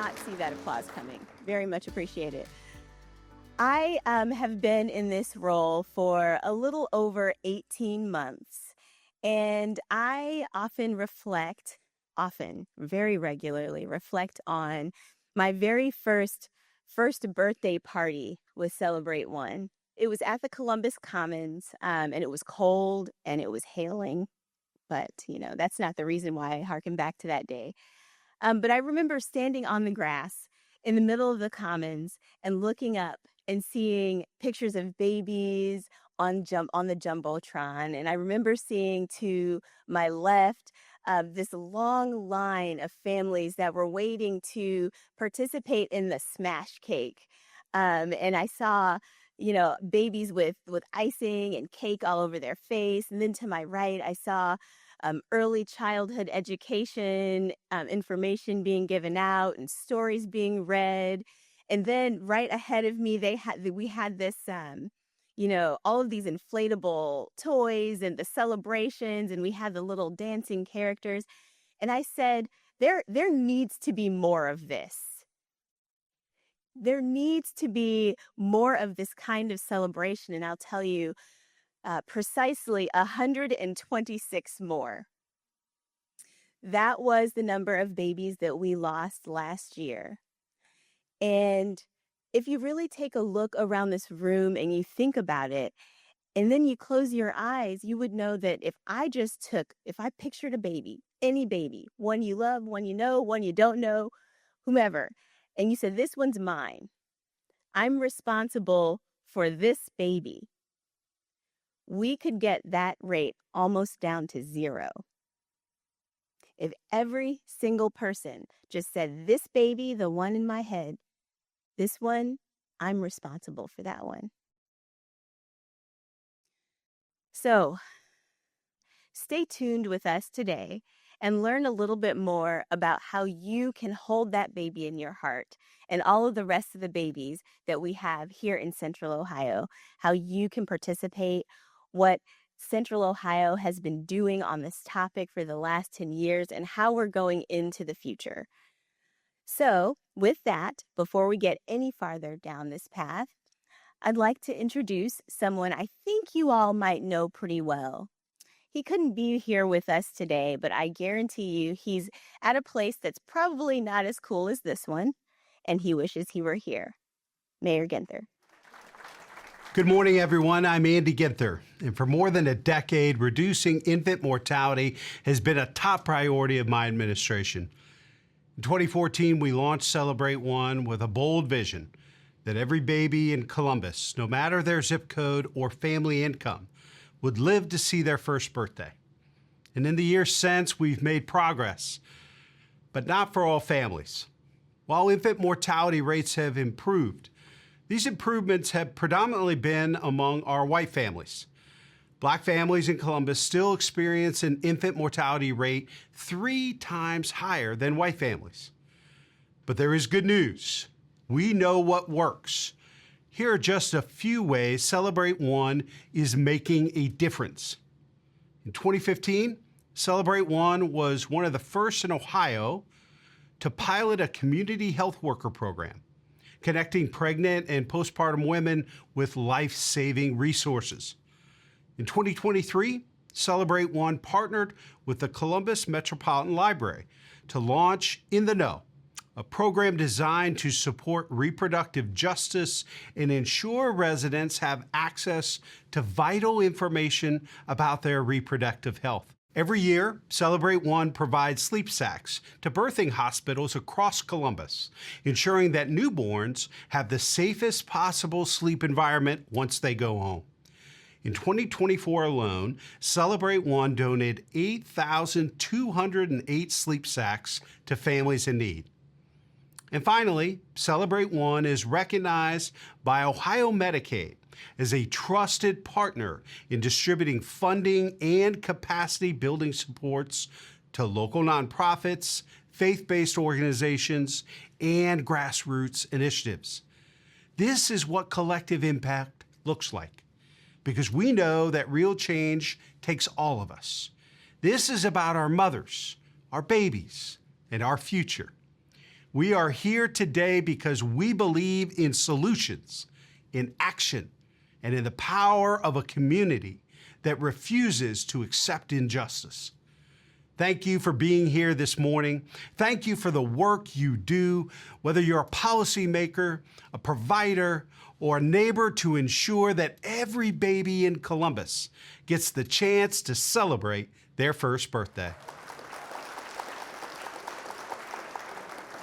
not see that applause coming. Very much appreciate it. I have been in this role for a little over 18 months, and I very regularly reflect on my very first birthday party with Celebrate One. It was at the Columbus Commons, and it was cold and it was hailing, but that's not the reason why I harken back to that day. But I remember standing on the grass in the middle of the commons and looking up and seeing pictures of babies on the jumbotron, and I remember seeing to my left this long line of families that were waiting to participate in the smash cake, and I saw babies with icing and cake all over their face, and then to my right I saw early childhood education information being given out and stories being read. And then right ahead of me, we had this, all of these inflatable toys and the celebrations, and we had the little dancing characters. And I said, there needs to be more of this. There needs to be more of this kind of celebration. And I'll tell you, precisely 126 more. That was the number of babies that we lost last year. And if you really take a look around this room and you think about it, and then you close your eyes, you would know that if I pictured a baby, any baby, one you love, one you know, one you don't know, whomever, and you said, this one's mine, I'm responsible for this baby, we could get that rate almost down to zero. If every single person just said, this baby, the one in my head, this one, I'm responsible for that one. So stay tuned with us today and learn a little bit more about how you can hold that baby in your heart and all of the rest of the babies that we have here in Central Ohio, how you can participate, what Central Ohio has been doing on this topic for the last 10 years, and how we're going into the future. So with that, before we get any farther down this path, I'd like to introduce someone I think you all might know pretty well. He couldn't be here with us today, but I guarantee you he's at a place that's probably not as cool as this one, and he wishes he were here. Mayor Ginther. Good morning, everyone. I'm Andy Ginther, and for more than a decade, reducing infant mortality has been a top priority of my administration. In 2014, we launched Celebrate One with a bold vision that every baby in Columbus, no matter their zip code or family income, would live to see their first birthday. And in the years since, we've made progress, but not for all families. While infant mortality rates have improved, these improvements have predominantly been among our white families. Black families in Columbus still experience an infant mortality rate 3 times higher than white families. But there is good news. We know what works. Here are just a few ways Celebrate One is making a difference. In 2015, Celebrate One was one of the first in Ohio to pilot a community health worker program, connecting pregnant and postpartum women with life-saving resources. In 2023, Celebrate One partnered with the Columbus Metropolitan Library to launch In the Know, a program designed to support reproductive justice and ensure residents have access to vital information about their reproductive health. Every year, Celebrate One provides sleep sacks to birthing hospitals across Columbus, ensuring that newborns have the safest possible sleep environment once they go home. In 2024 alone, Celebrate One donated 8,208 sleep sacks to families in need. And finally, Celebrate One is recognized by Ohio Medicaid as a trusted partner in distributing funding and capacity building supports to local nonprofits, faith-based organizations, and grassroots initiatives. This is what collective impact looks like, because we know that real change takes all of us. This is about our mothers, our babies, and our future. We are here today because we believe in solutions, in action, and in the power of a community that refuses to accept injustice. Thank you for being here this morning. Thank you for the work you do, whether you're a policymaker, a provider, or a neighbor, to ensure that every baby in Columbus gets the chance to celebrate their first birthday.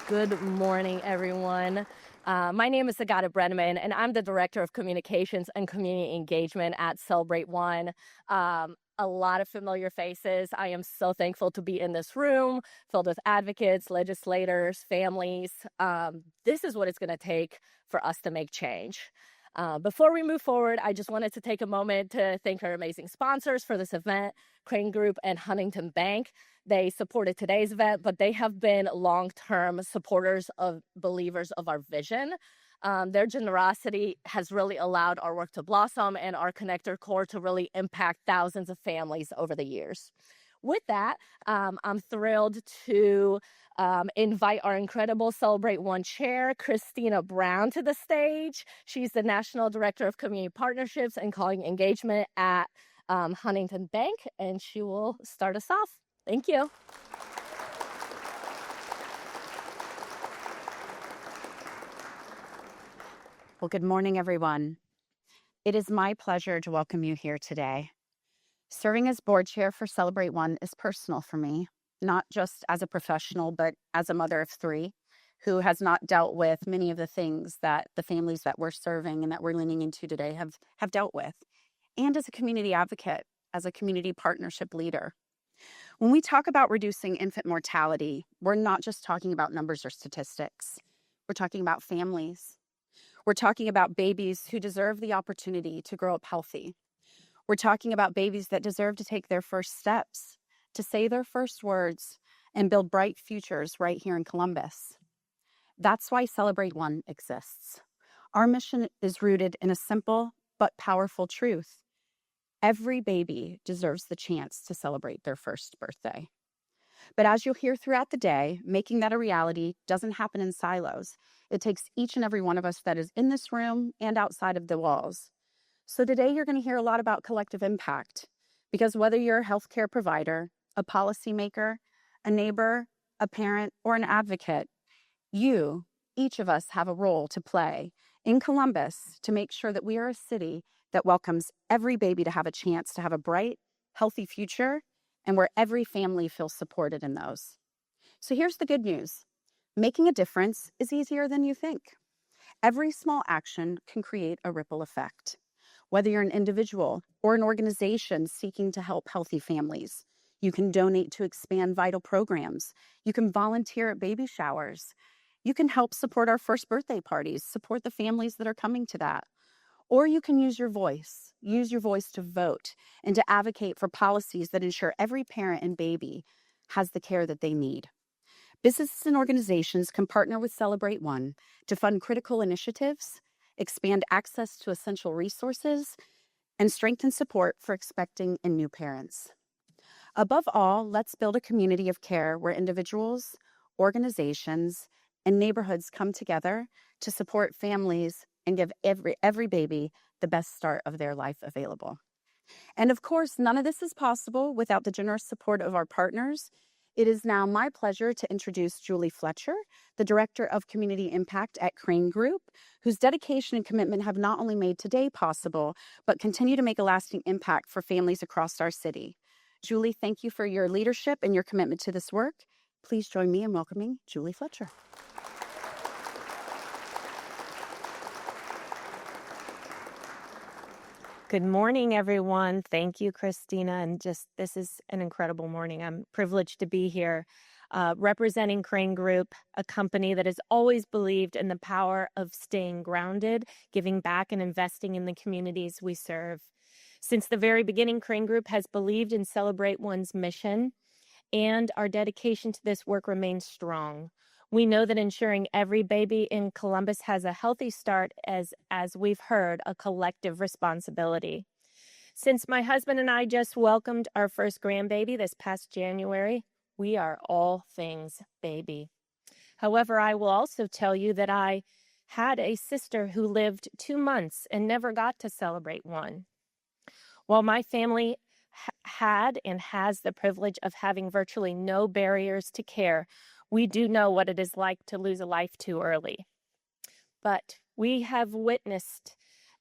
Good morning, everyone. My name is Agata Brenneman, and I'm the Director of Communications and Community Engagement at CelebrateOne. A lot of familiar faces. I am so thankful to be in this room filled with advocates, legislators, families. This is what it's going to take for us to make change. Before we move forward, I just wanted to take a moment to thank our amazing sponsors for this event, Crane Group and Huntington Bank. They supported today's event, but they have been long-term supporters of believers of our vision. Their generosity has really allowed our work to blossom and our connector core to really impact thousands of families over the years. With that, I'm thrilled to invite our incredible CelebrateOne chair, Christina Brown, to the stage. She's the National Director of Community Partnerships and Calling Engagement at Huntington Bank, and she will start us off. Thank you. Well, good morning, everyone. It is my pleasure to welcome you here today. Serving as board chair for CelebrateOne is personal for me, not just as a professional, but as a mother of three who has not dealt with many of the things that the families that we're serving and that we're leaning into today have dealt with, and as a community advocate, as a community partnership leader. When we talk about reducing infant mortality, we're not just talking about numbers or statistics. We're talking about families. We're talking about babies who deserve the opportunity to grow up healthy. We're talking about babies that deserve to take their first steps, to say their first words, and build bright futures right here in Columbus. That's why CelebrateOne exists. Our mission is rooted in a simple but powerful truth. Every baby deserves the chance to celebrate their first birthday. But as you'll hear throughout the day, making that a reality doesn't happen in silos. It takes each and every one of us that is in this room and outside of the walls. So today you're going to hear a lot about collective impact, because whether you're a healthcare provider, a policymaker, a neighbor, a parent, or an advocate, each of us have a role to play in Columbus to make sure that we are a city that welcomes every baby to have a chance to have a bright, healthy future, and where every family feels supported in those. So here's the good news. Making a difference is easier than you think. Every small action can create a ripple effect. Whether you're an individual or an organization seeking to help healthy families, you can donate to expand vital programs. You can volunteer at baby showers. You can help support our first birthday parties, support the families that are coming to that. Or you can use your voice to vote and to advocate for policies that ensure every parent and baby has the care that they need. Businesses and organizations can partner with CelebrateOne to fund critical initiatives, expand access to essential resources, and strengthen support for expecting and new parents. Above all, let's build a community of care where individuals, organizations, and neighborhoods come together to support families and give every baby the best start of their life available. And of course, none of this is possible without the generous support of our partners. It is now my pleasure to introduce Julie Fletcher, the Director of Community Impact at Crane Group, whose dedication and commitment have not only made today possible, but continue to make a lasting impact for families across our city. Julie, thank you for your leadership and your commitment to this work. Please join me in welcoming Julie Fletcher. Good morning, everyone. Thank you, Christina. And this is an incredible morning. I'm privileged to be here representing Crane Group, a company that has always believed in the power of staying grounded, giving back, and investing in the communities we serve. Since the very beginning, Crane Group has believed in CelebrateOne's mission, and our dedication to this work remains strong. We know that ensuring every baby in Columbus has a healthy start as we've heard, a collective responsibility. Since my husband and I just welcomed our first grandbaby this past January, we are all things baby. However, I will also tell you that I had a sister who lived 2 months and never got to celebrate one. While my family had and has the privilege of having virtually no barriers to care, we do know what it is like to lose a life too early. But we have witnessed,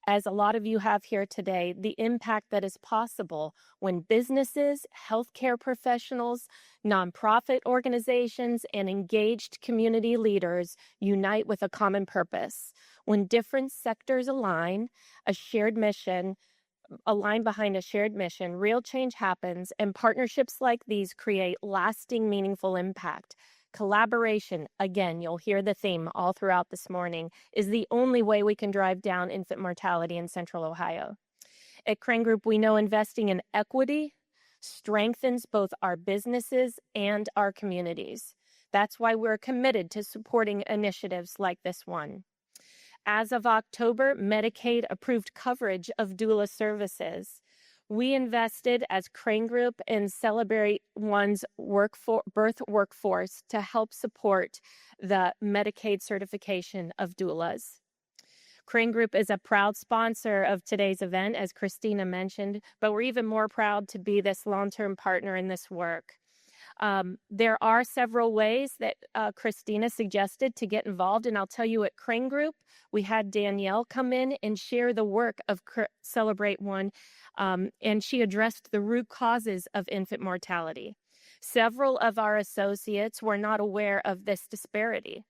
as a lot of you have here today, the impact that is possible when businesses, healthcare professionals, nonprofit organizations, and engaged community leaders unite with a common purpose. When different sectors align behind a shared mission, real change happens, and partnerships like these create lasting, meaningful impact. Collaboration, again, you'll hear the theme all throughout this morning, is the only way we can drive down infant mortality in Central Ohio. At Crane Group, we know investing in equity strengthens both our businesses and our communities. That's why we're committed to supporting initiatives like this one. As of October, Medicaid approved coverage of doula services. We invested as Crane Group in CelebrateOne's birth workforce to help support the Medicaid certification of doulas. Crane Group is a proud sponsor of today's event, as Christina mentioned, but we're even more proud to be this long-term partner in this work. There are several ways that Christina suggested to get involved, and I'll tell you at Crane Group, we had Danielle come in and share the work of CelebrateOne, and she addressed the root causes of infant mortality. Several of our associates were not aware of this disparity.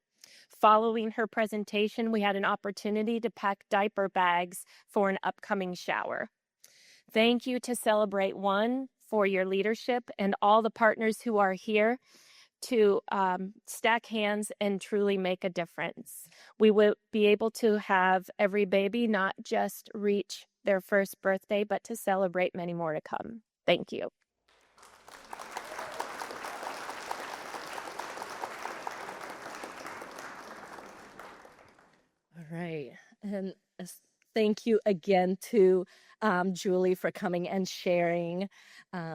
Following her presentation, we had an opportunity to pack diaper bags for an upcoming shower. Thank you to CelebrateOne for your leadership and all the partners who are here to stack hands and truly make a difference. We will be able to have every baby not just reach their first birthday, but to celebrate many more to come. Thank you. All right. And thank you again to Julie for coming and sharing.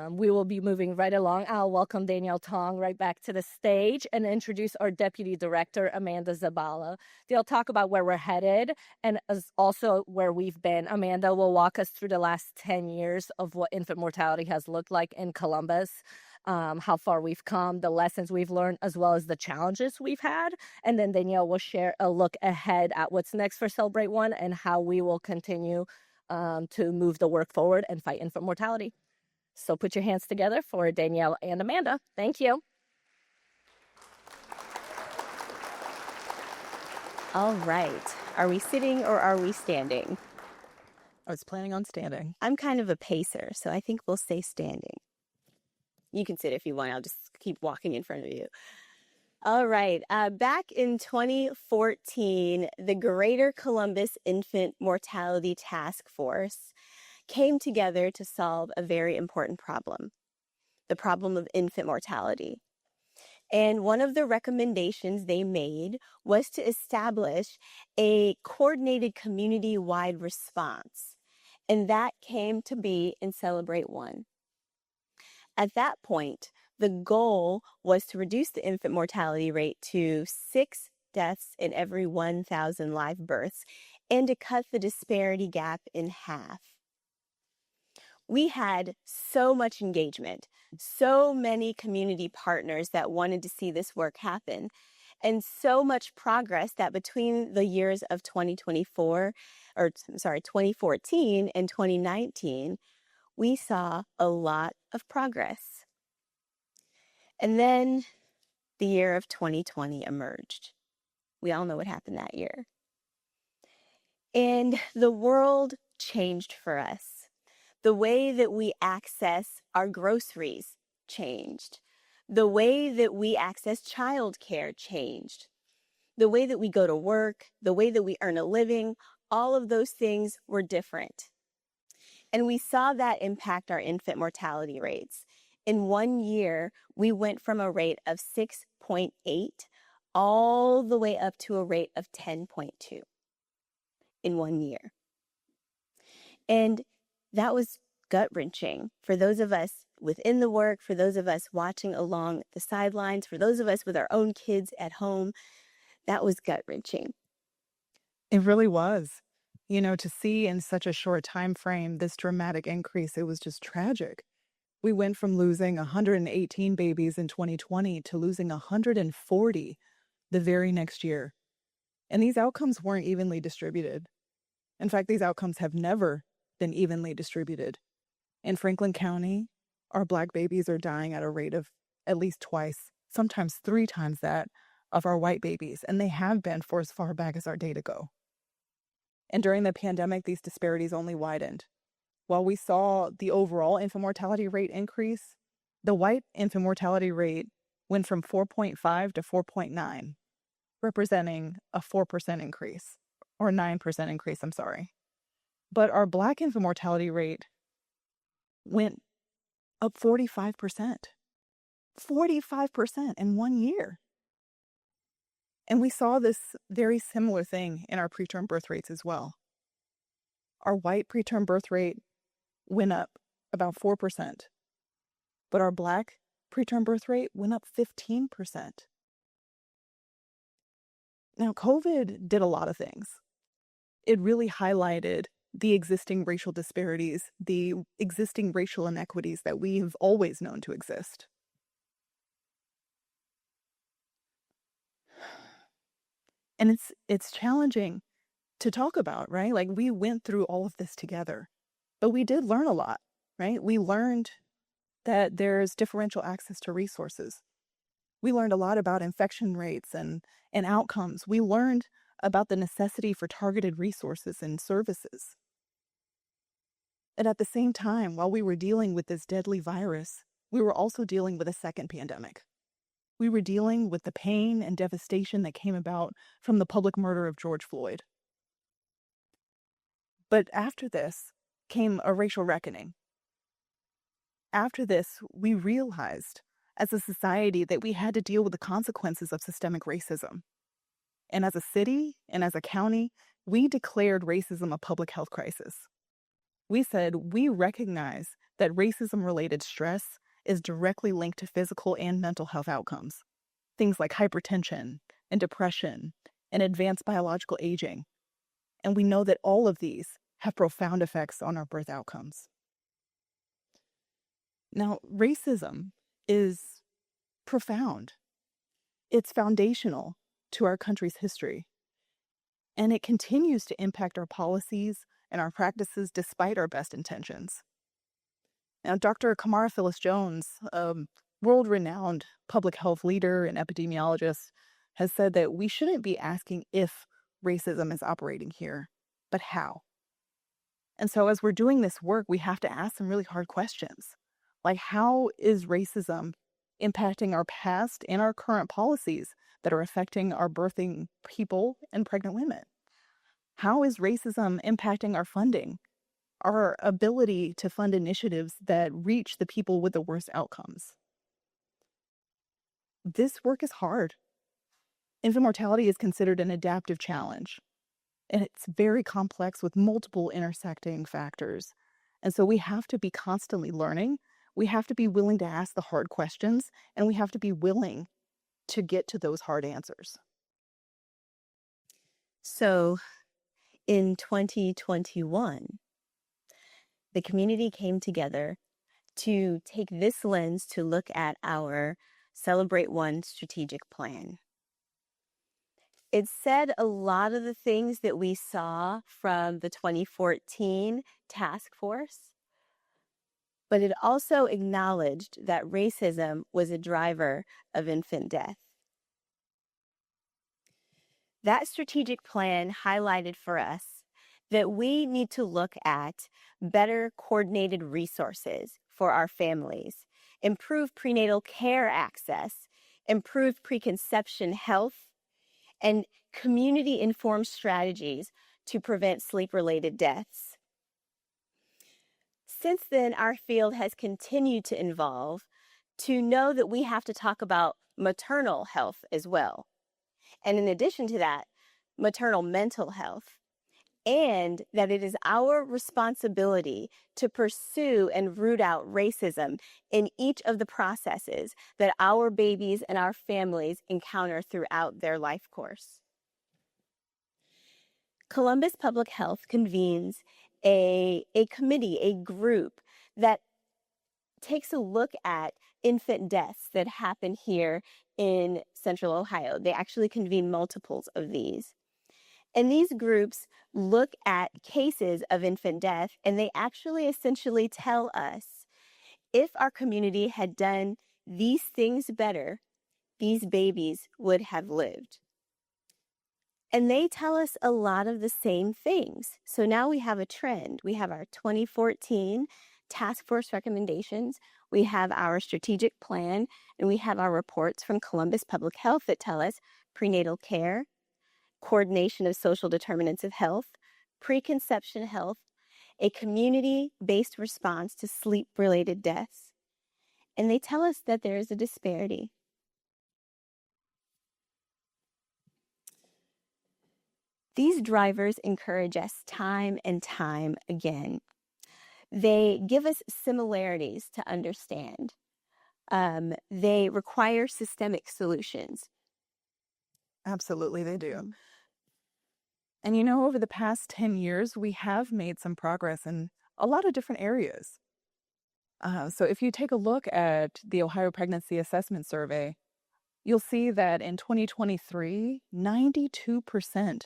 We will be moving right along. I'll welcome Danielle Tong right back to the stage and introduce our Deputy Director, Amanda Zabala. They'll talk about where we're headed and also where we've been. Amanda will walk us through the last 10 years of what infant mortality has looked like in Columbus, how far we've come, the lessons we've learned, as well as the challenges we've had. And then Danielle will share a look ahead at what's next for CelebrateOne and how we will continue to move the work forward and fight infant mortality. So put your hands together for Danielle and Amanda. Thank you. All right. Are we sitting or are we standing? I was planning on standing. I'm kind of a pacer, so I think we'll stay standing. You can sit if you want. I'll just keep walking in front of you. All right. Back in 2014, the Greater Columbus Infant Mortality Task Force came together to solve a very important problem, the problem of infant mortality. And one of the recommendations they made was to establish a coordinated community-wide response. And that came to be in CelebrateOne. At that point, the goal was to reduce the infant mortality rate to 6 deaths in every 1,000 live births and to cut the disparity gap in half. We had so much engagement, so many community partners that wanted to see this work happen, and so much progress that between the years of 2014 and 2019, we saw a lot of progress. And then the year of 2020 emerged. We all know what happened that year. And the world changed for us. The way that we access our groceries changed. The way that we access childcare changed. The way that we go to work, the way that we earn a living, all of those things were different. And we saw that impact our infant mortality rates. In 1 year, we went from a rate of 6.8 all the way up to a rate of 10.2 in 1 year. And that was gut-wrenching for those of us within the work, for those of us watching along the sidelines, for those of us with our own kids at home, that was gut-wrenching. It really was. You know, to see in such a short time frame this dramatic increase, it was just tragic. We went from losing 118 babies in 2020 to losing 140 the very next year. And these outcomes weren't evenly distributed. In fact, these outcomes have never been evenly distributed. In Franklin County, our Black babies are dying at a rate of at least twice, sometimes 3 times that of our white babies, and they have been for as far back as our data go. And during the pandemic, these disparities only widened. While we saw the overall infant mortality rate increase, the white infant mortality rate went from 4.5 to 4.9, representing a 4% increase, or 9% increase, I'm sorry. But our Black infant mortality rate went up 45%. 45% in 1 year. And we saw this very similar thing in our preterm birth rates as well. Our white preterm birth rate went up about 4%, but our Black preterm birth rate went up 15%. Now, COVID did a lot of things. It really highlighted the existing racial disparities, the existing racial inequities that we have always known to exist. And it's challenging to talk about, right? Like, we went through all of this together, but we did learn a lot, right? We learned that there's differential access to resources. We learned a lot about infection rates and outcomes. We learned about the necessity for targeted resources and services. And at the same time, while we were dealing with this deadly virus, we were also dealing with a second pandemic. We were dealing with the pain and devastation that came about from the public murder of George Floyd. But after this came a racial reckoning. After this, we realized as a society that we had to deal with the consequences of systemic racism. And as a city and as a county, we declared racism a public health crisis. We said we recognize that racism-related stress is directly linked to physical and mental health outcomes. Things like hypertension and depression and advanced biological aging. And we know that all of these have profound effects on our birth outcomes. Now, racism is profound. It's foundational to our country's history. And it continues to impact our policies and our practices despite our best intentions. Now, Dr. Kamara Phyllis-Jones, a world-renowned public health leader and epidemiologist, has said that we shouldn't be asking if racism is operating here, but how. And so as we're doing this work, we have to ask some really hard questions. Like, how is racism impacting our past and our current policies that are affecting our birthing people and pregnant women? How is racism impacting our funding, our ability to fund initiatives that reach the people with the worst outcomes? This work is hard. Infant mortality is considered an adaptive challenge, and it's very complex with multiple intersecting factors. And so we have to be constantly learning. We have to be willing to ask the hard questions, and we have to be willing to get to those hard answers. So in 2021, the community came together to take this lens to look at our CelebrateOne strategic plan. It said a lot of the things that we saw from the 2014 task force, but it also acknowledged that racism was a driver of infant death. That strategic plan highlighted for us that we need to look at better coordinated resources for our families, improve prenatal care access, improve preconception health, and community-informed strategies to prevent sleep-related deaths. Since then, our field has continued to evolve to know that we have to talk about maternal health as well. And in addition to that, maternal mental health. and that it is our responsibility to pursue and root out racism in each of the processes that our babies and our families encounter throughout their life course. Columbus Public Health convenes a committee, a group that takes a look at infant deaths that happen here in Central Ohio. They actually convene multiples of these. And these groups look at cases of infant death, and they actually essentially tell us if our community had done these things better, these babies would have lived. And they tell us a lot of the same things. So now we have a trend. We have our 2014 task force recommendations, we have our strategic plan, and we have our reports from Columbus Public Health that tell us prenatal care, coordination of social determinants of health, preconception health, a community-based response to sleep-related deaths. And they tell us that there is a disparity. These drivers encourage us time and time again. They give us similarities to understand. They require systemic solutions. Absolutely, they do. And over the past 10 years, we have made some progress in a lot of different areas. So if you take a look at the Ohio Pregnancy Assessment Survey, you'll see that in 2023, 92%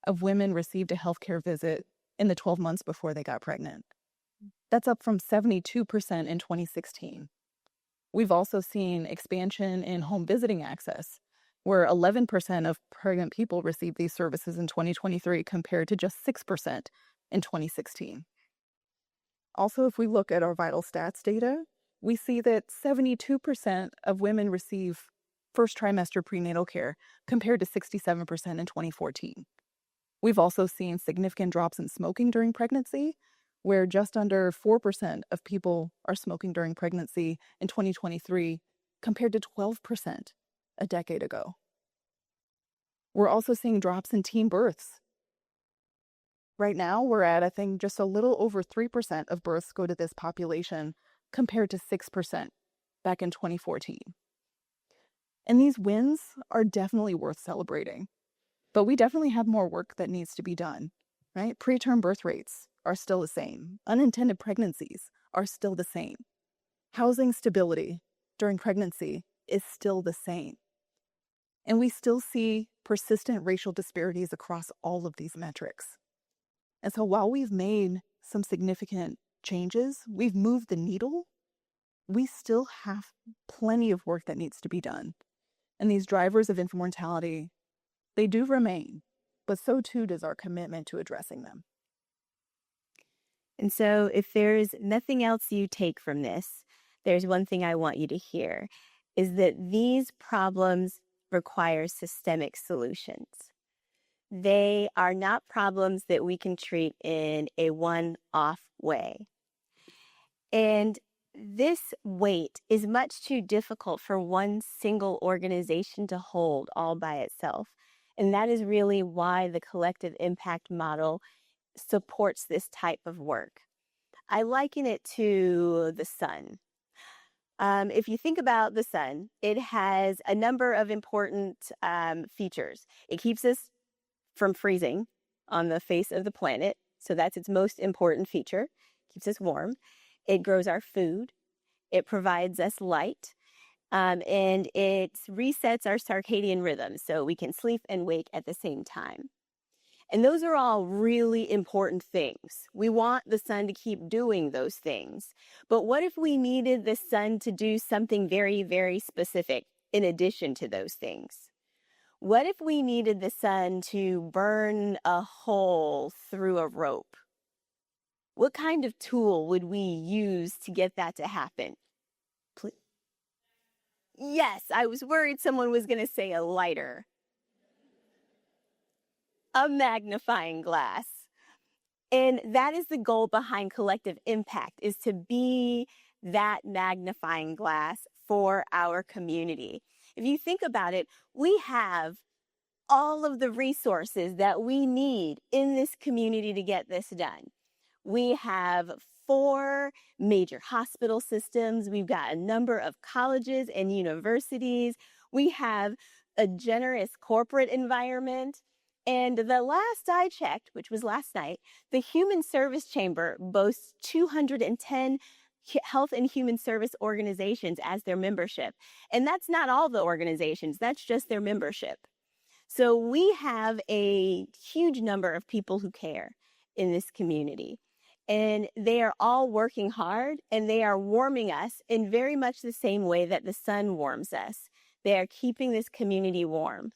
of women received a healthcare visit in the 12 months before they got pregnant. That's up from 72% in 2016. We've also seen expansion in home visiting access, where 11% of pregnant people received these services in 2023 compared to just 6% in 2016. Also, if we look at our vital stats data, we see that 72% of women receive first trimester prenatal care compared to 67% in 2014. We've also seen significant drops in smoking during pregnancy, where just under 4% of people are smoking during pregnancy in 2023 compared to 12% a decade ago. We're also seeing drops in teen births. Right now, we're at, I think, just a little over 3% of births go to this population compared to 6% back in 2014. And these wins are definitely worth celebrating. But we definitely have more work that needs to be done, right? Preterm birth rates are still the same. Unintended pregnancies are still the same. Housing stability during pregnancy is still the same. And we still see persistent racial disparities across all of these metrics. And so while we've made some significant changes, we've moved the needle, we still have plenty of work that needs to be done. And these drivers of infant mortality, they do remain, but so too does our commitment to addressing them. And so if there's nothing else you take from this, there's one thing I want you to hear, is that these problems require systemic solutions. They are not problems that we can treat in a one-off way. And this weight is much too difficult for one single organization to hold all by itself. And that is really why the collective impact model supports this type of work. I liken it to the sun. If you think about the sun, it has a number of important features. It keeps us from freezing on the face of the planet. So that's its most important feature. Keeps us warm. It grows our food. It provides us light. And it resets our circadian rhythm so we can sleep and wake at the same time. And those are all really important things. We want the sun to keep doing those things. But what if we needed the sun to do something very, very specific in addition to those things? What if we needed the sun to burn a hole through a rope? What kind of tool would we use to get that to happen? Yes, I was worried someone was going to say a lighter. A magnifying glass. And that is the goal behind collective impact, is to be that magnifying glass for our community. If you think about it, we have all of the resources that we need in this community to get this done. We have 4 major hospital systems. We've got a number of colleges and universities. We have a generous corporate environment. And the last I checked, which was last night, the Human Service Chamber boasts 210 health and human service organizations as their membership. And that's not all the organizations, that's just their membership. So we have a huge number of people who care in this community. And they are all working hard, and they are warming us in very much the same way that the sun warms us. They are keeping this community warm.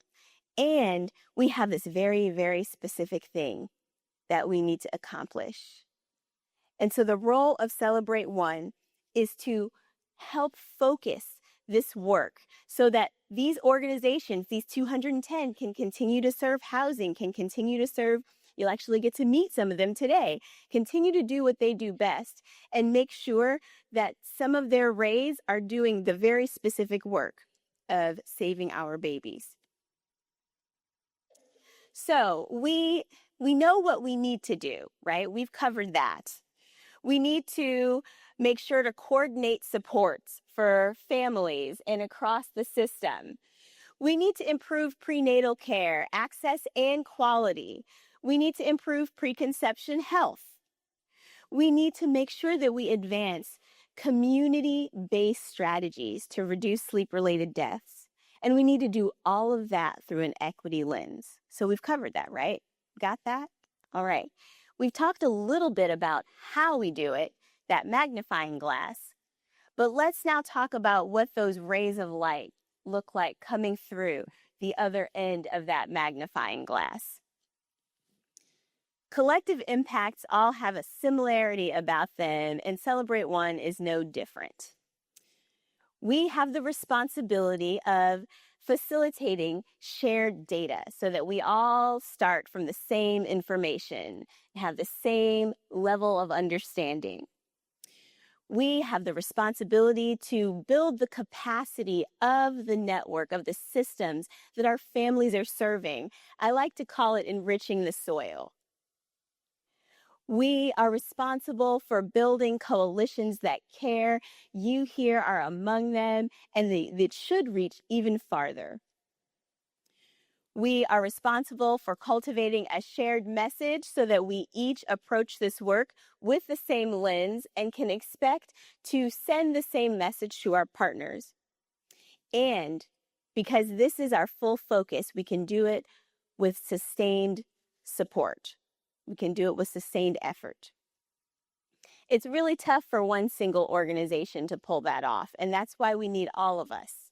And we have this very, very specific thing that we need to accomplish. And so the role of CelebrateOne is to help focus this work so that these organizations, these 210, can continue to serve housing, can continue to serve, you'll actually get to meet some of them today, continue to do what they do best, and make sure that some of their rays are doing the very specific work of saving our babies. So we know what we need to do, right? We've covered that. We need to make sure to coordinate supports for families and across the system. We need to improve prenatal care, access and quality. We need to improve preconception health. We need to make sure that we advance community-based strategies to reduce sleep-related deaths. And we need to do all of that through an equity lens. So we've covered that, right? Got that? All right. We've talked a little bit about how we do it, that magnifying glass, but let's now talk about what those rays of light look like coming through the other end of that magnifying glass. Collective impacts all have a similarity about them, and CelebrateOne is no different. We have the responsibility of facilitating shared data so that we all start from the same information, have the same level of understanding. We have the responsibility to build the capacity of the network, of the systems that our families are serving. I like to call it enriching the soil. We are responsible for building coalitions that care. You here are among them, and that should reach even farther. We are responsible for cultivating a shared message so that we each approach this work with the same lens and can expect to send the same message to our partners. And because this is our full focus, we can do it with sustained support. We can do it with sustained effort. It's really tough for one single organization to pull that off, and that's why we need all of us.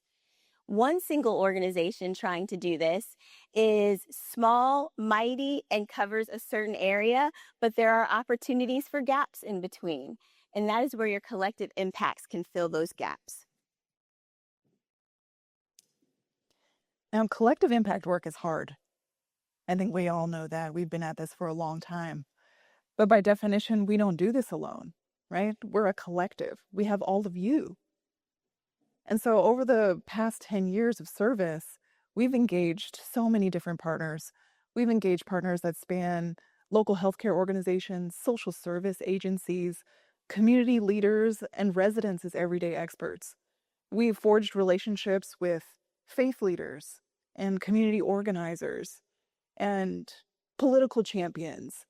One single organization trying to do this is small, mighty, and covers a certain area, but there are opportunities for gaps in between, and that is where your collective impacts can fill those gaps. Now, collective impact work is hard. I think we all know that. We've been at this for a long time. But by definition, we don't do this alone, right? We're a collective. We have all of you. And so over the past 10 years of service, we've engaged so many different partners. We've engaged partners that span local healthcare organizations, social service agencies, community leaders, and residents as everyday experts. We've forged relationships with faith leaders and community organizers and political champions,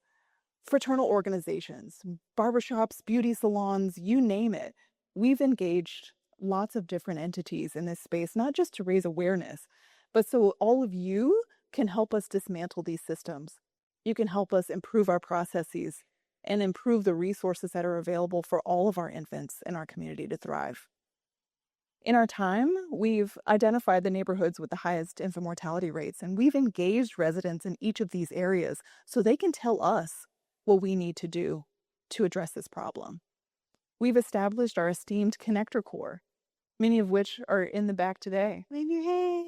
fraternal organizations, barbershops, beauty salons, you name it. We've engaged lots of different entities in this space, not just to raise awareness, but so all of you can help us dismantle these systems. You can help us improve our processes and improve the resources that are available for all of our infants in our community to thrive. In our time, we've identified the neighborhoods with the highest infant mortality rates, and we've engaged residents in each of these areas so they can tell us what we need to do to address this problem. We've established our esteemed connector corps, many of which are in the back today. Wave your hand.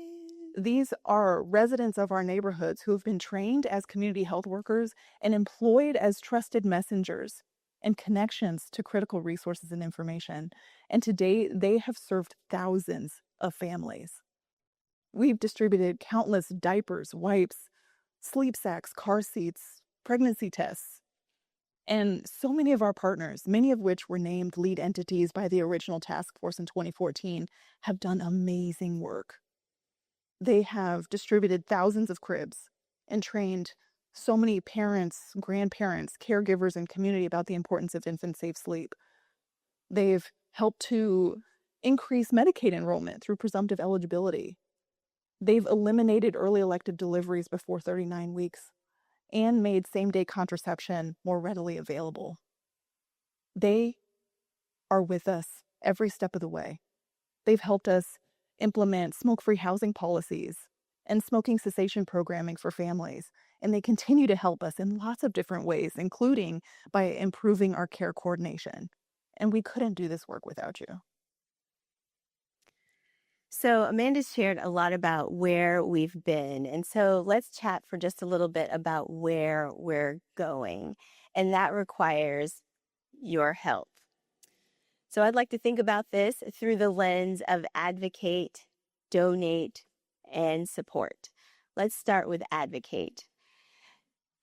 These are residents of our neighborhoods who have been trained as community health workers and employed as trusted messengers and connections to critical resources and information. And today, they have served thousands of families. We've distributed countless diapers, wipes, sleep sacks, car seats, pregnancy tests. And so many of our partners, many of which were named lead entities by the original task force in 2014, have done amazing work. They have distributed thousands of cribs and trained so many parents, grandparents, caregivers, and community about the importance of infant safe sleep. They've helped to increase Medicaid enrollment through presumptive eligibility. They've eliminated early elective deliveries before 39 weeks and made same-day contraception more readily available. They are with us every step of the way. They've helped us implement smoke-free housing policies and smoking cessation programming for families, and they continue to help us in lots of different ways, including by improving our care coordination. And we couldn't do this work without you. So Amanda shared a lot about where we've been. And so let's chat for just a little bit about where we're going. And that requires your help. So I'd like to think about this through the lens of advocate, donate, and support. Let's start with advocate.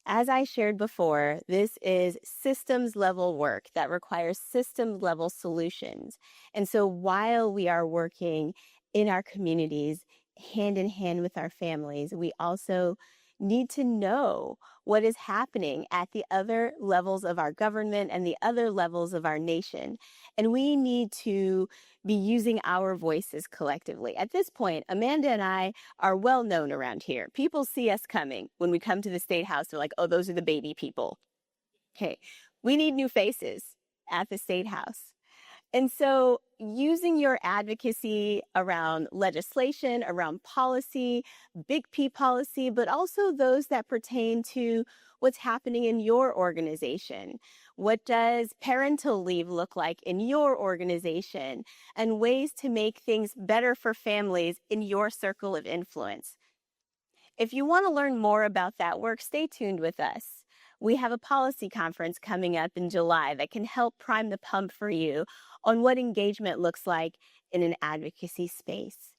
As I shared before, this is systems level work that requires system level solutions. And so while we are working in our communities, hand in hand with our families, we also need to know what is happening at the other levels of our government and the other levels of our nation. And we need to be using our voices collectively. At this point, Amanda and I are well known around here. People see us coming. When we come to the State House, they're like, oh, those are the baby people. Okay, we need new faces at the State House. And so using your advocacy around legislation, around policy, big P policy, but also those that pertain to what's happening in your organization. What does parental leave look like in your organization? And ways to make things better for families in your circle of influence. If you want to learn more about that work, stay tuned with us. We have a policy conference coming up in July that can help prime the pump for you on what engagement looks like in an advocacy space.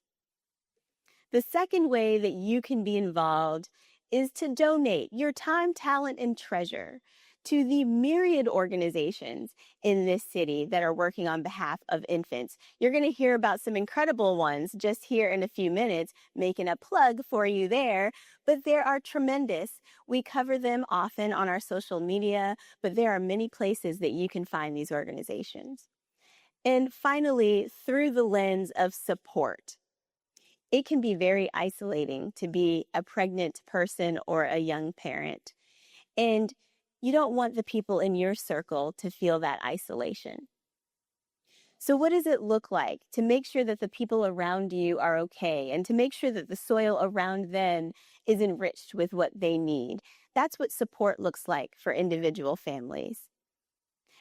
The second way that you can be involved is to donate your time, talent, and treasure to the myriad organizations in this city that are working on behalf of infants. You're going to hear about some incredible ones just here in a few minutes, making a plug for you there, but there are tremendous. We cover them often on our social media, but there are many places that you can find these organizations. And finally, through the lens of support. It can be very isolating to be a pregnant person or a young parent. And you don't want the people in your circle to feel that isolation. So what does it look like to make sure that the people around you are okay and to make sure that the soil around them is enriched with what they need? That's what support looks like for individual families.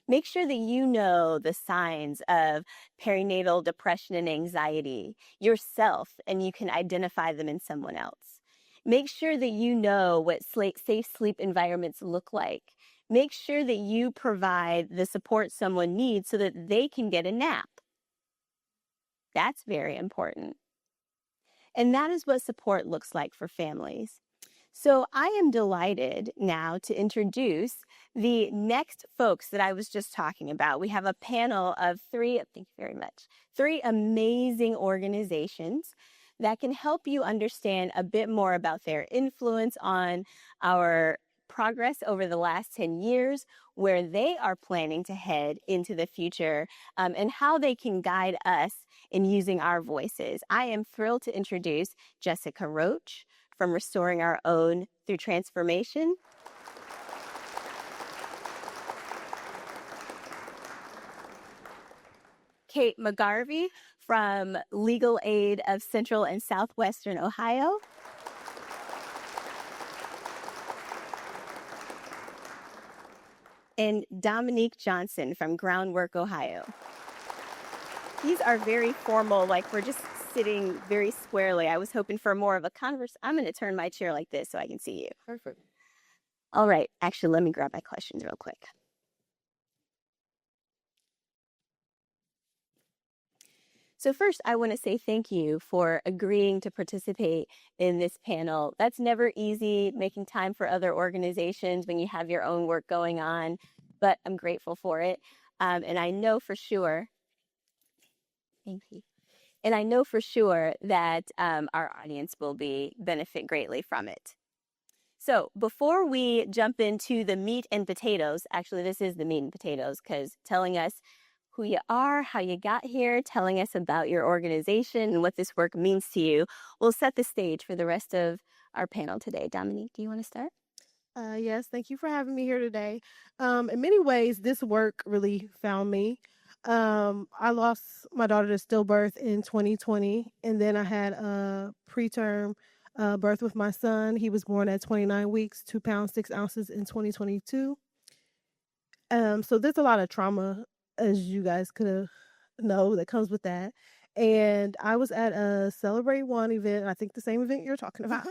Make sure that you know the signs of perinatal depression and anxiety yourself, and you can identify them in someone else. Make sure that you know what safe sleep environments look like. Make sure that you provide the support someone needs so that they can get a nap. That's very important. And that is what support looks like for families. So I am delighted now to introduce the next folks that I was just talking about. We have a panel of thank you very much, three amazing organizations that can help you understand a bit more about their influence on our progress over the last 10 years, where they are planning to head into the future, and how they can guide us in using our voices. I am thrilled to introduce Jessica Roach from Restoring Our Own Through Transformation. Kate McGarvey from Legal Aid of Central and Southwestern Ohio. And Dominique Johnson from Groundwork, Ohio. These are very formal, like we're just sitting very squarely. I was hoping for more of a converse. I'm going to turn my chair like this so I can see you. Perfect. All right. Actually, let me grab my questions real quick. So first, I want to say thank you for agreeing to participate in this panel. That's never easy, making time for other organizations when you have your own work going on, but I'm grateful for it. And I know for sure, thank you. And I know for sure that our audience will benefit greatly from it. So before we jump into the meat and potatoes, actually this is the meat and potatoes, because telling us who you are, how you got here, telling us about your organization and what this work means to you will set the stage for the rest of our panel today. Dominique, do you want to start? Yes, thank you for having me here today. In many ways, this work really found me. I lost my daughter to stillbirth in 2020, and then I had a preterm birth with my son. He was born at 29 weeks, 2 pounds, 6 ounces in 2022. So there's a lot of trauma, as you guys could know, that comes with that. And I was at a CelebrateOne event, I think the same event you're talking about.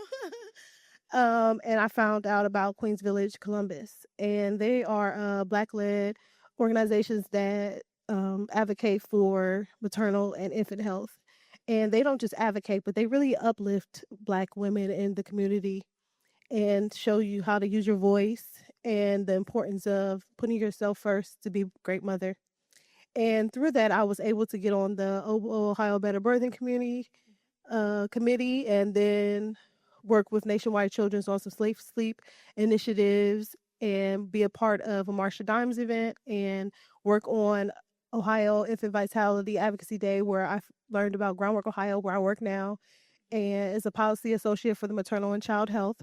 And I found out about Queens Village Columbus, and they are Black-led organizations that advocate for maternal and infant health. And they don't just advocate, but they really uplift Black women in the community and show you how to use your voice and the importance of putting yourself first to be a great mother. And through that, I was able to get on the Ohio Better Birthing Committee, and then work with Nationwide Children's on some slave sleep initiatives, and be a part of a Marsha Dimes event, and work on Ohio Infant Vitality Advocacy Day, where I learned about Groundwork Ohio, where I work now, and as a policy associate for the maternal and child health.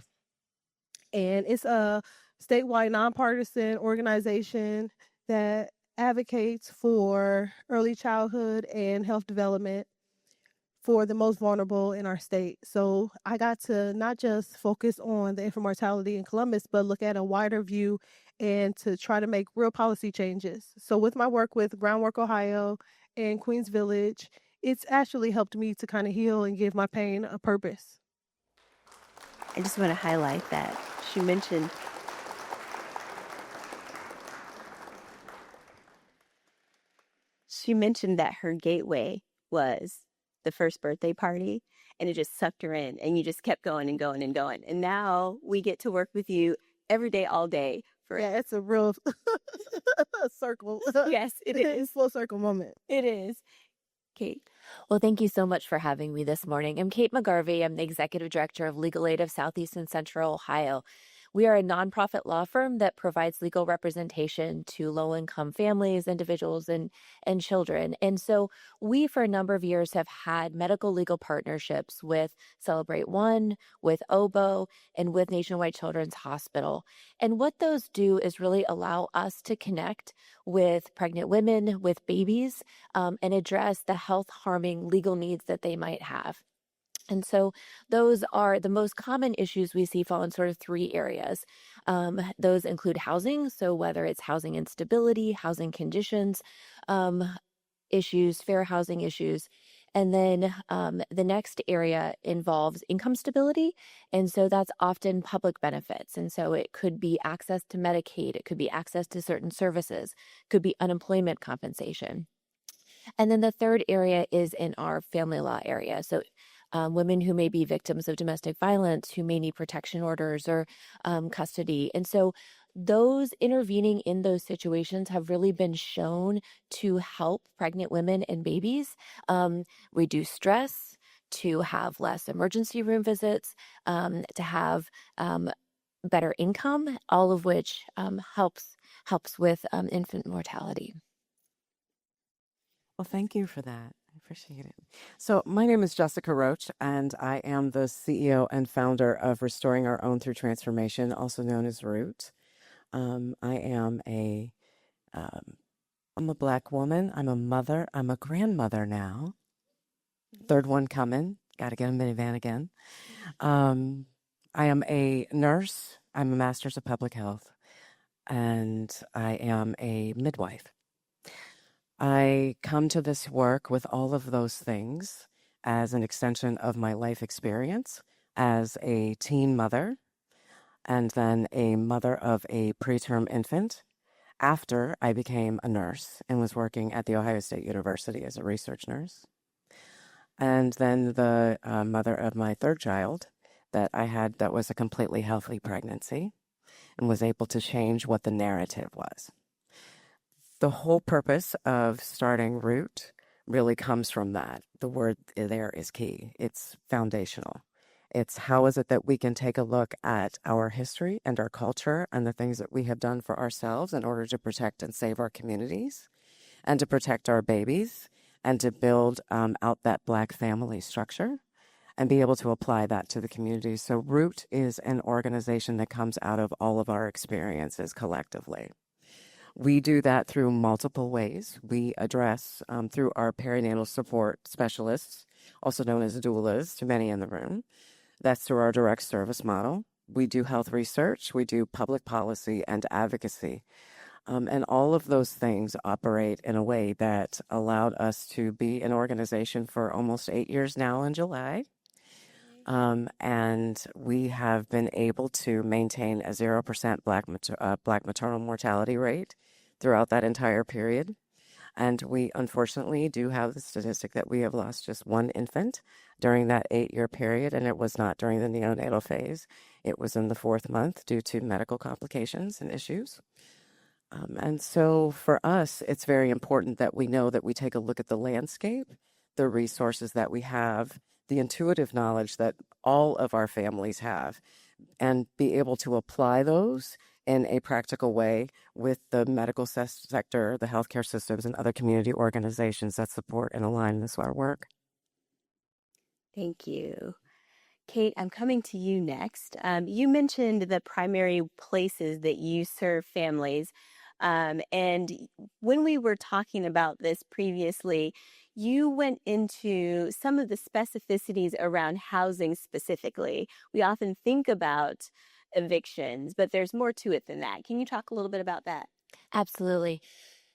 And it's a statewide nonpartisan organization that advocates for early childhood and health development for the most vulnerable in our state. So I got to not just focus on the infant mortality in Columbus, but look at a wider view and to try to make real policy changes. So with my work with Groundwork Ohio and Queens Village, it's actually helped me to kind of heal and give my pain a purpose. I just want to highlight that she mentioned that her gateway was the first birthday party, and it just sucked her in, and you just kept going and going and going. And now we get to work with you every day, all day. Yeah, it's a real circle. Yes, it is. It's full circle moment. It is. Kate. Well, thank you so much for having me this morning. I'm Kate McGarvey. I'm the Executive Director of Legal Aid of Southeast and Central Ohio. We are a nonprofit law firm that provides legal representation to low-income families, individuals, and children. And so we, for a number of years, have had medical legal partnerships with CelebrateOne, with OBO, and with Nationwide Children's Hospital. And what those do is really allow us to connect with pregnant women, with babies, and address the health-harming legal needs that they might have. And so those are the most common issues we see fall in sort of three areas. Those include housing, so whether it's housing instability, housing conditions issues, fair housing issues. And then the next area involves income stability. And so that's often public benefits. And so it could be access to Medicaid, it could be access to certain services, could be unemployment compensation. And then the third area is in our family law area. So women who may be victims of domestic violence, who may need protection orders or custody. And so those intervening in those situations have really been shown to help pregnant women and babies reduce stress, to have less emergency room visits, to have better income, all of which helps with infant mortality. Well, thank you for that. I appreciate it. So my name is Jessica Roach, and I am the CEO and founder of Restoring Our Own Through Transformation, also known as Root. I'm a Black woman. I'm a mother. I'm a grandmother now. Third one coming. Got to get a minivan again. I am a nurse. I'm a master's of public health, and I am a midwife. I come to this work with all of those things as an extension of my life experience as a teen mother, and then a mother of a preterm infant after I became a nurse and was working at The Ohio State University as a research nurse. and then the mother of my third child that I had that was a completely healthy pregnancy and was able to change what the narrative was. The whole purpose of starting Root really comes from that. The word there is key. It's foundational. It's how is it that we can take a look at our history and our culture and the things that we have done for ourselves in order to protect and save our communities and to protect our babies and to build out that Black family structure and be able to apply that to the community. So Root is an organization that comes out of all of our experiences collectively. We do that through multiple ways. We address through our perinatal support specialists, also known as doulas to many in the room. That's through our direct service model. We do health research, we do public policy and advocacy. And all of those things operate in a way that allowed us to be an organization for almost 8 years now in July. And we have been able to maintain a 0% Black maternal mortality rate throughout that entire period. And we unfortunately do have the statistic that we have lost just one infant during that 8-year period, and it was not during the neonatal phase. It was in the 4th month due to medical complications and issues. And so for us, it's very important that we know that we take a look at the landscape, the resources that we have, the intuitive knowledge that all of our families have, and be able to apply those in a practical way with the medical sector, the healthcare systems, and other community organizations that support and align this our work. Thank you. Kate, I'm coming to you next. You mentioned the primary places that you serve families. And when we were talking about this previously, you went into some of the specificities around housing specifically. We often think about evictions, but there's more to it than that. Can you talk a little bit about that? Absolutely.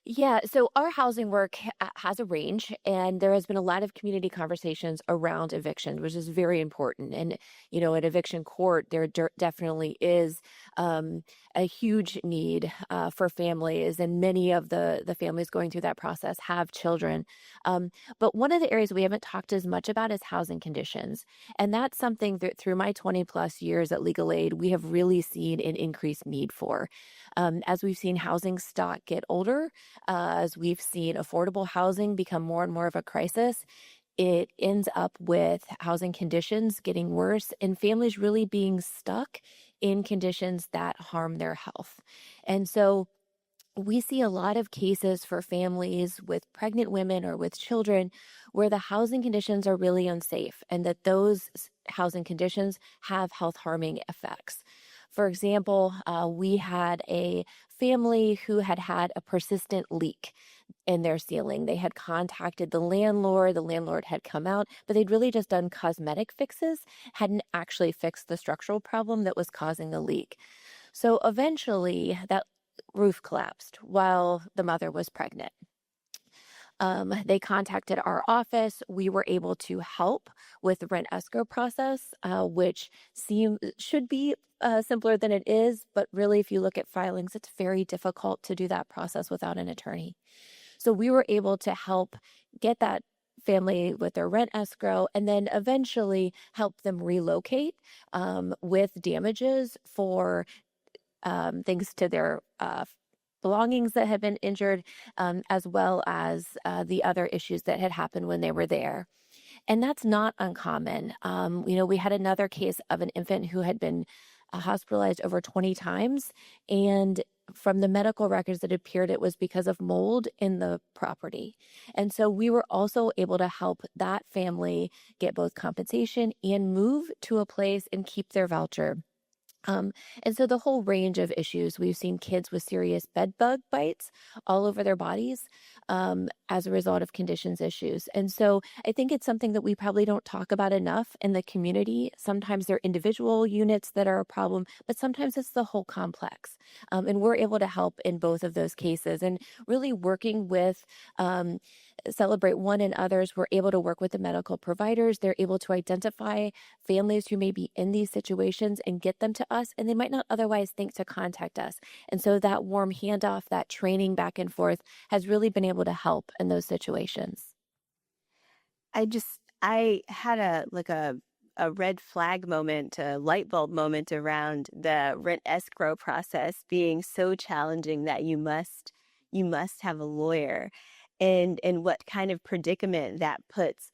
Yeah, so our housing work has a range, and there has been a lot of community conversations around eviction, which is very important. And, at eviction court, there definitely is a huge need for families, and many of the families going through that process have children. But one of the areas we haven't talked as much about is housing conditions. And that's something that through my 20 plus years at Legal Aid, we have really seen an increased need for. As we've seen housing stock get older, as we've seen affordable housing become more and more of a crisis, it ends up with housing conditions getting worse and families really being stuck in conditions that harm their health. And so we see a lot of cases for families with pregnant women or with children where the housing conditions are really unsafe and that those housing conditions have health harming effects. For example, we had a family who had had a persistent leak in their ceiling. They had contacted the landlord had come out, but they'd really just done cosmetic fixes, hadn't actually fixed the structural problem that was causing the leak. So eventually that roof collapsed while the mother was pregnant. They contacted our office. We were able to help with the rent escrow process, which should be simpler than it is. But really, if you look at filings, it's very difficult to do that process without an attorney. So we were able to help get that family with their rent escrow and then eventually help them relocate with damages for things to their belongings that had been injured, as well as the other issues that had happened when they were there. And that's not uncommon. We had another case of an infant who had been hospitalized over 20 times. And from the medical records, it appeared it was because of mold in the property. And so we were also able to help that family get both compensation and move to a place and keep their voucher. And so the whole range of issues, we've seen kids with serious bed bug bites all over their bodies as a result of conditions issues. And so I think it's something that we probably don't talk about enough in the community. Sometimes they're individual units that are a problem, but sometimes it's the whole complex. And we're able to help in both of those cases and really working with CelebrateOne and others. We're able to work with the medical providers. They're able to identify families who may be in these situations and get them to us, and they might not otherwise think to contact us. And so that warm handoff, that training back and forth has really been able to help in those situations. I had a red flag moment, a light bulb moment around the rent escrow process being so challenging that you must have a lawyer, and what kind of predicament that puts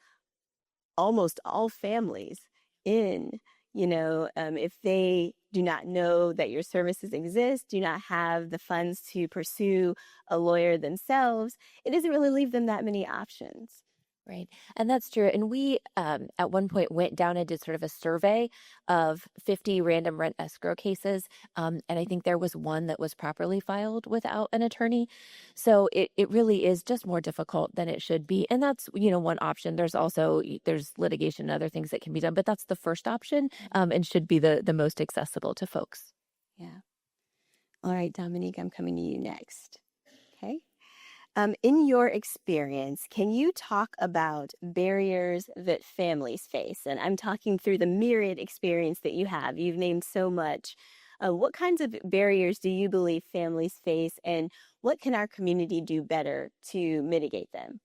almost all families in, if they do not know that your services exist, do not have the funds to pursue a lawyer themselves, it doesn't really leave them that many options. Right. And that's true. And we, at one point, went down and did sort of a survey of 50 random rent escrow cases. And I think there was one that was properly filed without an attorney. So it really is just more difficult than it should be. And that's, one option. There's also, there's litigation and other things that can be done, but that's the first option, and should be the most accessible to folks. Yeah. All right, Dominique, I'm coming to you next. Okay. In your experience, can you talk about barriers that families face? And I'm talking through the myriad experience that you have. You've named so much. What kinds of barriers do you believe families face, and what can our community do better to mitigate them?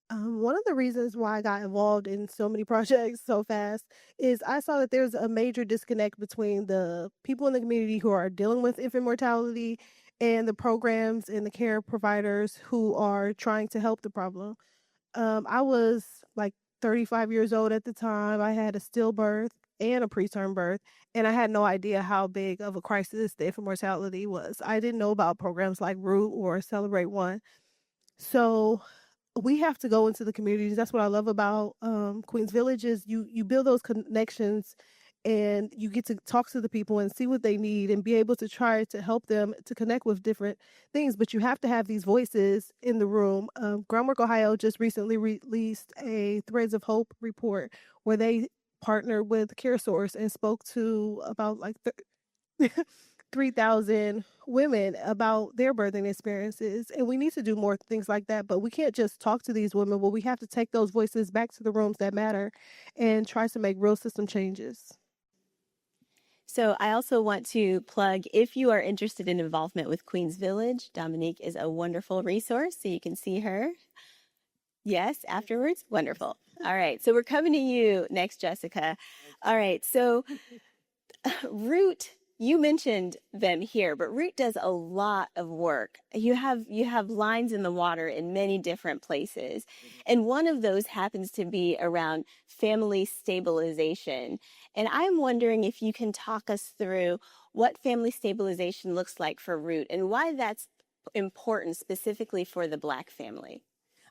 One of the reasons why I got involved in so many projects so fast is I saw that there's a major disconnect between the people in the community who are dealing with infant mortality and the programs and the care providers who are trying to help the problem. I was like 35 years old at the time. I had a stillbirth and a preterm birth, and I had no idea how big of a crisis the infant mortality was. I didn't know about programs like Root or Celebrate One. So we have to go into the communities. That's what I love about Queens Village is you build those connections and you get to talk to the people and see what they need and be able to try to help them to connect with different things. But you have to have these voices in the room. Groundwork Ohio just recently released a Threads of Hope report where they partnered with CareSource and spoke to about like 3,000 women about their birthing experiences. And we need to do more things like that. But we can't just talk to these women. Well, we have to take those voices back to the rooms that matter and try to make real system changes. So I also want to plug, if you are interested in involvement with Queens Village, Dominique is a wonderful resource, so you can see her. Yes, afterwards? Wonderful. All right, so we're coming to you next, Jessica. All right, so Root, you mentioned them here, but Root does a lot of work. You have lines in the water in many different places. And one of those happens to be around family stabilization. And I'm wondering if you can talk us through what family stabilization looks like for Root and why that's important specifically for the Black family.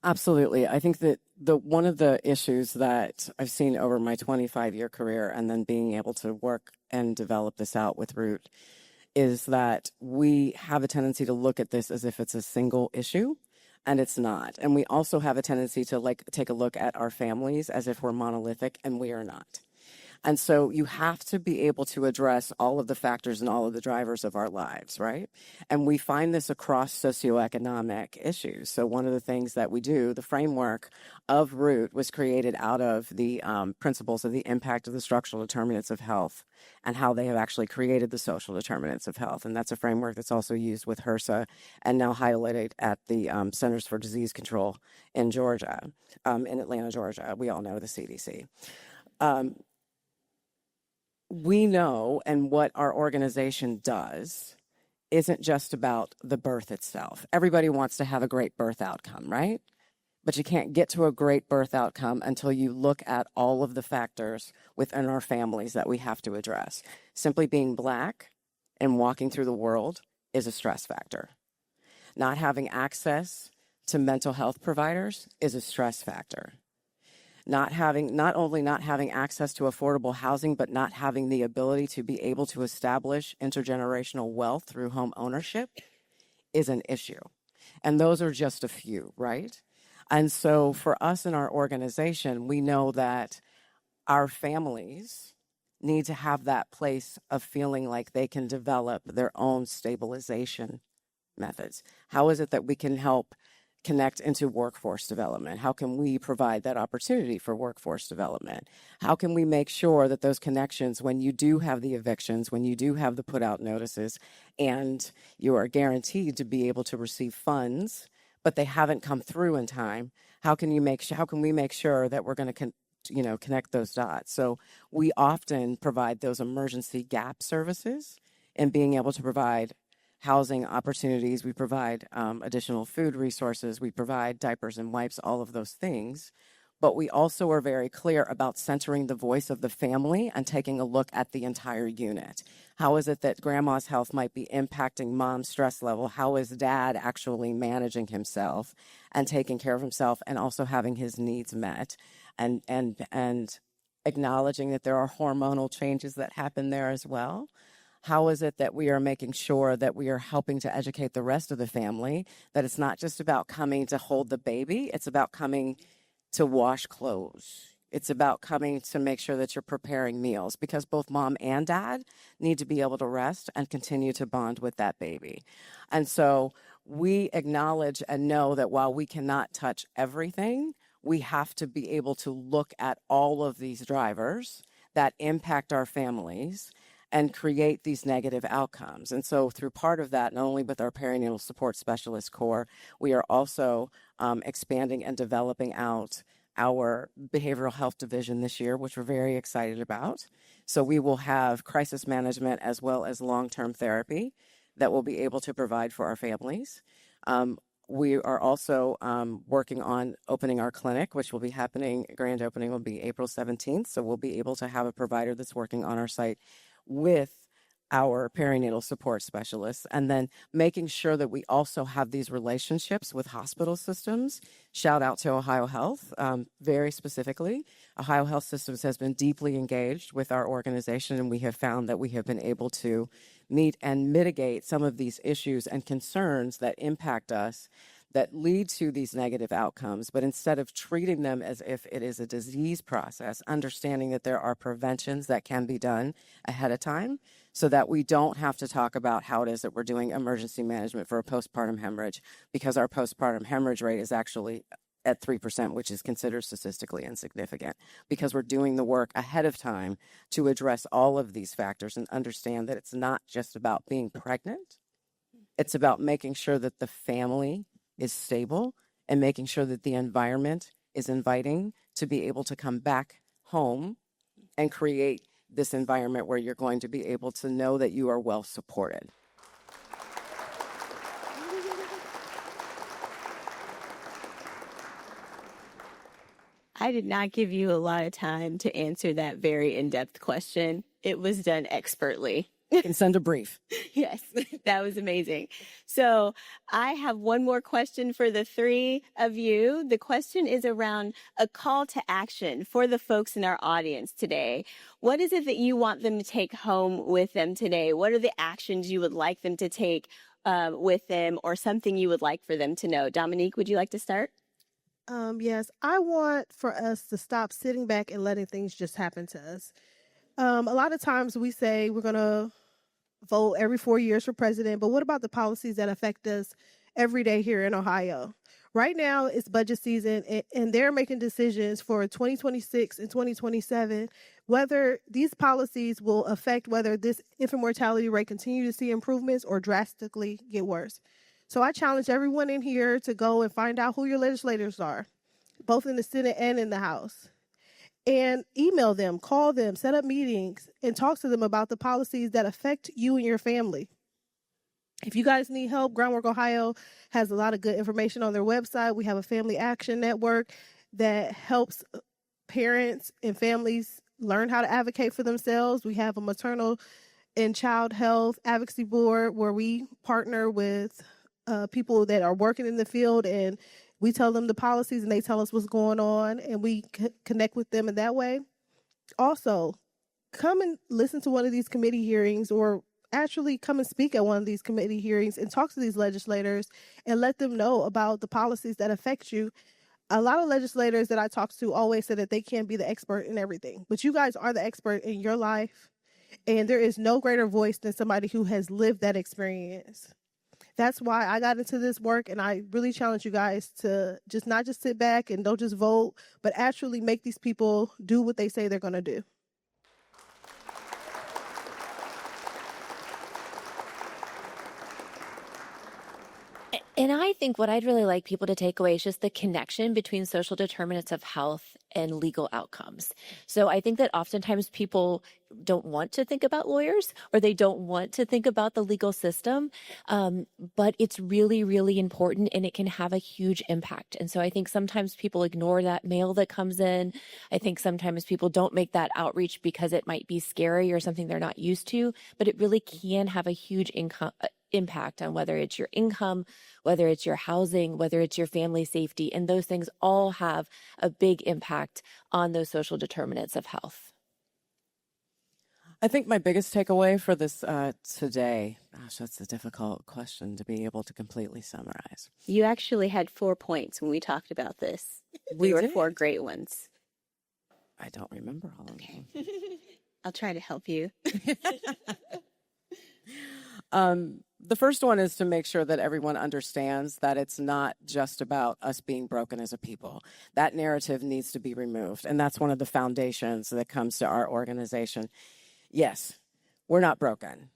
Absolutely. I think that one of the issues that I've seen over my 25-year career and then being able to work and develop this out with Root is that we have a tendency to look at this as if it's a single issue, and it's not. And we also have a tendency to take a look at our families as if we're monolithic, and we are not. And so you have to be able to address all of the factors and all of the drivers of our lives, right? And we find this across socioeconomic issues. So one of the things that we do, the framework of Root was created out of the principles of the impact of the structural determinants of health and how they have actually created the social determinants of health. And that's a framework that's also used with HRSA and now highlighted at the Centers for Disease Control in Georgia, in Atlanta, Georgia. We all know the CDC. We know, and what our organization does isn't just about the birth itself. Everybody wants to have a great birth outcome, right? But you can't get to a great birth outcome until you look at all of the factors within our families that we have to address. Simply being Black and walking through the world is a stress factor. Not having access to mental health providers is a stress factor. Not only not having access to affordable housing, but not having the ability to be able to establish intergenerational wealth through home ownership is an issue. And those are just a few, right? And so for us in our organization, we know that our families need to have that place of feeling like they can develop their own stabilization methods. How is it that we can help connect into workforce development? How can we provide that opportunity for workforce development? How can we make sure that those connections, when you do have the evictions, when you do have the put out notices, and you are guaranteed to be able to receive funds, but they haven't come through in time, how can we make sure that we're going to connect those dots. So we often provide those emergency gap services and being able to provide housing opportunities. We provide additional food resources. We provide diapers and wipes, all of those things. But we also are very clear about centering the voice of the family and taking a look at the entire unit. How is it that grandma's health might be impacting mom's stress level? How is dad actually managing himself and taking care of himself and also having his needs met? And acknowledging that there are hormonal changes that happen there as well. How is it that we are making sure that we are helping to educate the rest of the family that it's not just about coming to hold the baby, it's about coming to wash clothes. It's about coming to make sure that you're preparing meals, because both mom and dad need to be able to rest and continue to bond with that baby. And so we acknowledge and know that while we cannot touch everything, we have to be able to look at all of these drivers that impact our families and create these negative outcomes. And so through part of that, not only with our perinatal support specialist core, we are also expanding and developing out our behavioral health division this year, which we're very excited about. So we will have crisis management as well as long-term therapy that we'll be able to provide for our families. We are also working on opening our clinic, which will be happening, grand opening will be April 17th. So we'll be able to have a provider that's working on our site with our perinatal support specialists, and then making sure that we also have these relationships with hospital systems. Shout out to Ohio Health, very specifically. Ohio Health Systems has been deeply engaged with our organization, and we have found that we have been able to meet and mitigate some of these issues and concerns that impact us, that lead to these negative outcomes. But instead of treating them as if it is a disease process, understanding that there are preventions that can be done ahead of time so that we don't have to talk about how it is that we're doing emergency management for a postpartum hemorrhage, because our postpartum hemorrhage rate is actually at 3%, which is considered statistically insignificant, because we're doing the work ahead of time to address all of these factors and understand that it's not just about being pregnant. It's about making sure that the family is stable and making sure that the environment is inviting to be able to come back home and create this environment where you're going to be able to know that you are well supported. I did not give you a lot of time to answer that very in-depth question. It was done expertly. You can send a brief. Yes, that was amazing. So I have one more question for the three of you. The question is around a call to action for the folks in our audience today. What is it that you want them to take home with them today? What are the actions you would like them to take with them, or something you would like for them to know? Dominique, would you like to start? Yes, I want for us to stop sitting back and letting things just happen to us. A lot of times we say we're going to vote every 4 years for president, but what about the policies that affect us every day here in Ohio? Right now, it's budget season, and they're making decisions for 2026 and 2027, whether these policies will affect whether this infant mortality rate continue to see improvements or drastically get worse. So I challenge everyone in here to go and find out who your legislators are, both in the Senate and in the House, and email them, call them, set up meetings, and talk to them about the policies that affect you and your family. If you guys need help, Groundwork Ohio has a lot of good information on their website. We have a family action network that helps parents and families learn how to advocate for themselves. We have a maternal and child health advocacy board where we partner with people that are working in the field, and we tell them the policies and they tell us what's going on, and we connect with them in that way. Also, come and listen to one of these committee hearings, or actually come and speak at one of these committee hearings and talk to these legislators and let them know about the policies that affect you. A lot of legislators that I talk to always say that they can't be the expert in everything, but you guys are the expert in your life, and there is no greater voice than somebody who has lived that experience. That's why I got into this work, and I really challenge you guys to just not just sit back and don't just vote, but actually make these people do what they say they're going to do. And I think what I'd really like people to take away is just the connection between social determinants of health and legal outcomes. So I think that oftentimes people don't want to think about lawyers or they don't want to think about the legal system, but it's really, really important and it can have a huge impact. And so I think sometimes people ignore that mail that comes in. I think sometimes people don't make that outreach because it might be scary or something they're not used to, but it really can have a huge impact on whether it's your income, whether it's your housing, whether it's your family safety, and those things all have a big impact on those social determinants of health. I think my biggest takeaway for this today, gosh, that's a difficult question to be able to completely summarize. You actually had 4 points when we talked about this. We were did? 4 great ones. I don't remember all of them. I'll try to help you. The first one is to make sure that everyone understands that it's not just about us being broken as a people. That narrative needs to be removed. And that's one of the foundations that comes to our organization. Yes, we're not broken.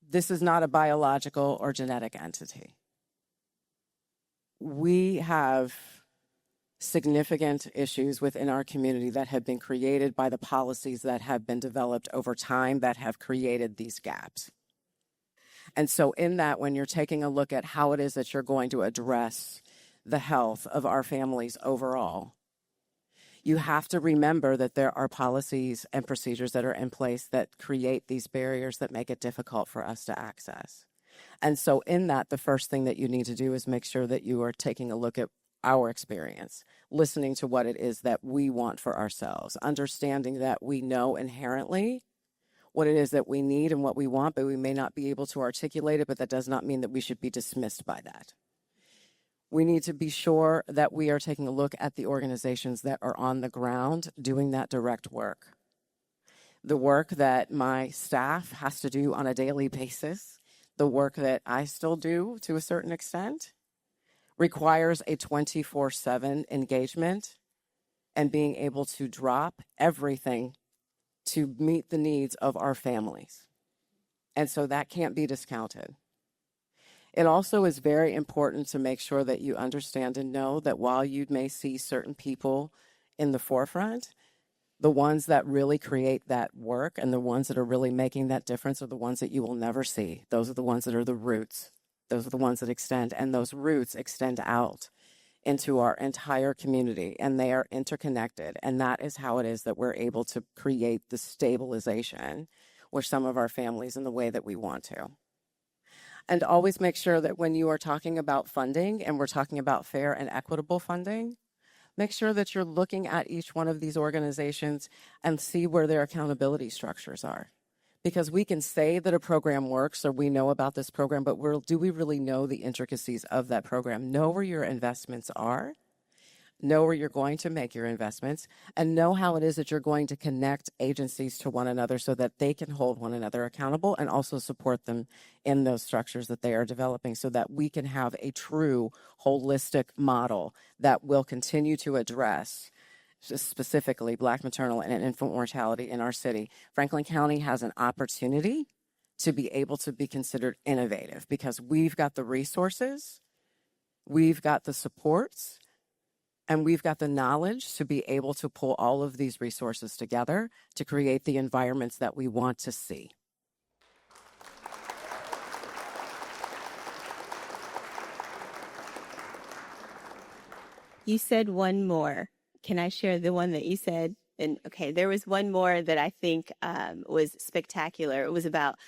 This is not a biological or genetic entity. We have significant issues within our community that have been created by the policies that have been developed over time that have created these gaps. And so in that, when you're taking a look at how it is that you're going to address the health of our families overall, you have to remember that there are policies and procedures that are in place that create these barriers that make it difficult for us to access. And so in that, the first thing that you need to do is make sure that you are taking a look at our experience, listening to what it is that we want for ourselves, understanding that we know inherently what it is that we need and what we want, but we may not be able to articulate it, but that does not mean that we should be dismissed by that. We need to be sure that we are taking a look at the organizations that are on the ground doing that direct work. The work that my staff has to do on a daily basis, the work that I still do to a certain extent, requires a 24/7 engagement and being able to drop everything to meet the needs of our families. And so that can't be discounted. It also is very important to make sure that you understand and know that while you may see certain people in the forefront, the ones that really create that work and the ones that are really making that difference are the ones that you will never see. Those are the ones that are the roots. Those are the ones that extend, and those roots extend out into our entire community, and they are interconnected. And that is how it is that we're able to create the stabilization with some of our families in the way that we want to. And always make sure that when you are talking about funding, and we're talking about fair and equitable funding, make sure that you're looking at each one of these organizations and see where their accountability structures are. Because we can say that a program works or we know about this program, but do we really know the intricacies of that program? Know where your investments are, know where you're going to make your investments, and know how it is that you're going to connect agencies to one another so that they can hold one another accountable and also support them in those structures that they are developing so that we can have a true holistic model that will continue to address specifically Black maternal and infant mortality in our city. Franklin County has an opportunity to be able to be considered innovative because we've got the resources, we've got the supports, and we've got the knowledge to be able to pull all of these resources together to create the environments that we want to see. You said one more. Can I share the one that you said? And okay, there was one more that I think was spectacular. It was about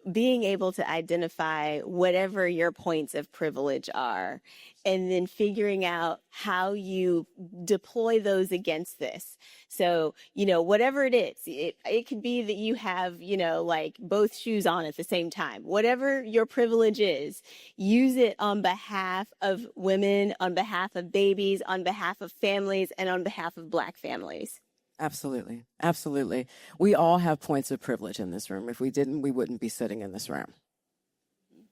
being able to identify whatever your points of privilege are and then figuring out how you deploy those against this. So, whatever it is, it could be that you have, like both shoes on at the same time. Whatever your privilege is, use it on behalf of women, on behalf of babies, on behalf of families, and on behalf of Black families. Absolutely. Absolutely. We all have points of privilege in this room. If we didn't, we wouldn't be sitting in this room.